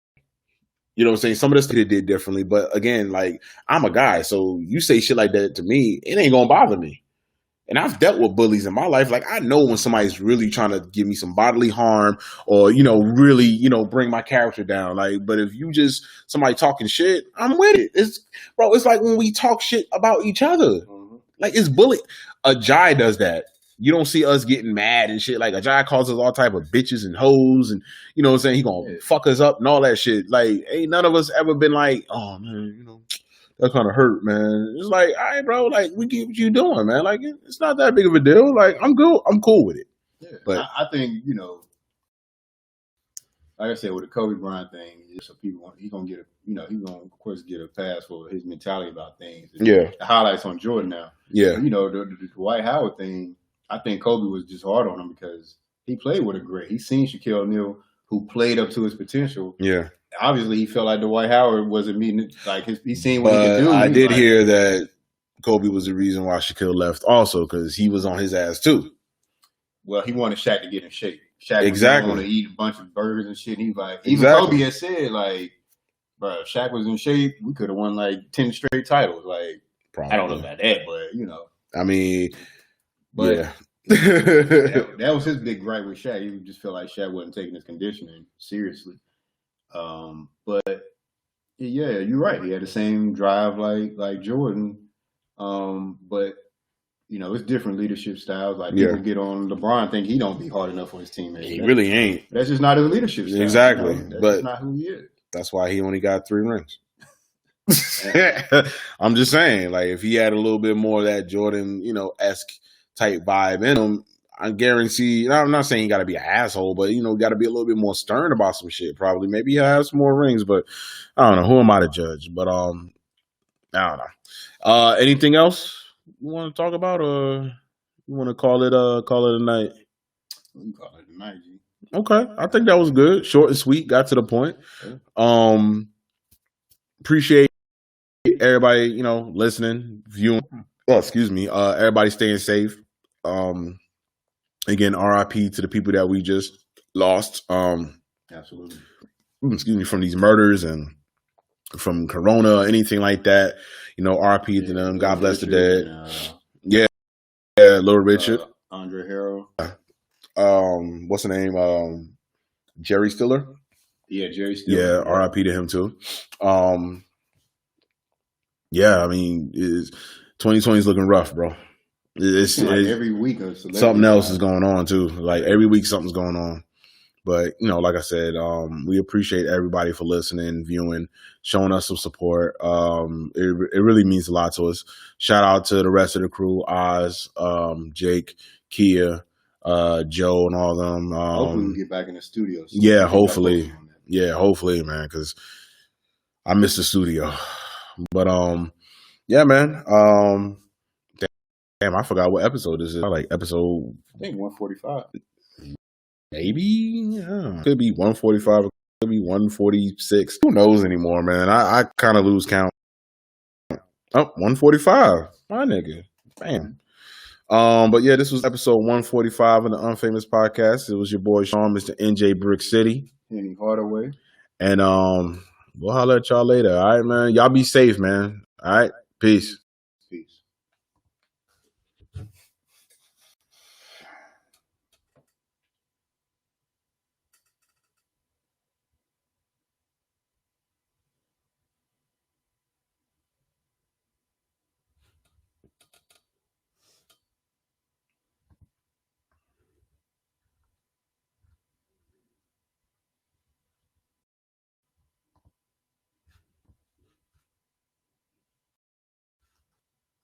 You know what I'm saying? Some of this could have did differently, but again, like, I'm a guy, so you say shit like that to me, it ain't gonna bother me. And I've dealt with bullies in my life. Like, I know when somebody's really trying to give me some bodily harm or, really, bring my character down. Like, but if you just somebody talking shit, I'm with it. It's like when we talk shit about each other. Mm-hmm. Like, it's bullying. Ajay does that. You don't see us getting mad and shit. Like, Ajay calls us all type of bitches and hoes, and you know what I'm saying? He gonna fuck us up and all that shit. Like, ain't none of us ever been like, oh man, that kind of hurt, man. It's like, all right, bro, like, we get what you doing, man. Like, it's not that big of a deal. Like, I'm good. I'm cool with it. Yeah, but I think, like I said, with the Kobe Bryant thing, so people, he's gonna get he's gonna of course get a pass for his mentality about things. Yeah, the highlights on Jordan now. Yeah, the Dwight Howard thing. I think Kobe was just hard on him because he played with a great. He seen Shaquille O'Neal, who played up to his potential. Yeah, obviously he felt like Dwight Howard wasn't meeting like he seen what he could do. I did hear that Kobe was the reason why Shaquille left, also because he was on his ass too. Well, he wanted Shaq to get in shape. Shaq exactly want to eat a bunch of burgers and shit. And he was like, even Kobe had said, like, bro, if Shaq was in shape, we could have won like 10 straight titles. Like, probably. I don't know about that, but I mean, but yeah. that was his big gripe with Shaq. He just felt like Shaq wasn't taking his conditioning seriously. But yeah, you're right. He had the same drive like Jordan. But it's different leadership styles. Like people get on LeBron, think he don't be hard enough for his teammates. He really ain't. That's just not his leadership style. Exactly. That's but just not who he is. That's why he only got 3 rings. I'm just saying, like, if he had a little bit more of that Jordan, esque type vibe in him, I guarantee. I'm not saying you got to be an asshole, but got to be a little bit more stern about some shit. Probably, maybe he'll have some more rings, but I don't know. Who am I to judge? But I don't know. Anything else you want to talk about, or you want to call it a night? We can call it a night, G. Okay, I think that was good, short and sweet, got to the point. Appreciate everybody, listening, viewing. Oh, excuse me. Everybody staying safe. Again, RIP to the people that we just lost. Absolutely. Excuse me, from these murders and from Corona, anything like that. RIP to them. God bless the dead. Little Richard. Andre Harrell. What's the name? Jerry Stiller. Yeah, Jerry Stiller. Yeah, RIP to him too. Yeah, I mean, 2020 is looking rough, bro. It's every week something else is going on too. Like every week something's going on. But like I said, we appreciate everybody for listening, viewing, showing us some support. It really means a lot to us. Shout out to the rest of the crew: Oz, Jake, Kia, Joe, and all of them. Hopefully we get back in the studio. So yeah, hopefully. Yeah, hopefully, man, because I miss the studio. But yeah, man. Damn, I forgot what episode this is. Like episode, I think 145. Maybe, yeah. Could be 145. Could be 146. Who knows anymore, man? I kind of lose count. Oh, 145. My nigga. Bam. But yeah, this was episode 145 of the Unfamous Podcast. It was your boy Sean, Mr. NJ Brick City. Henny Hardaway. And we'll holler at y'all later. All right, man. Y'all be safe, man. All right. Peace.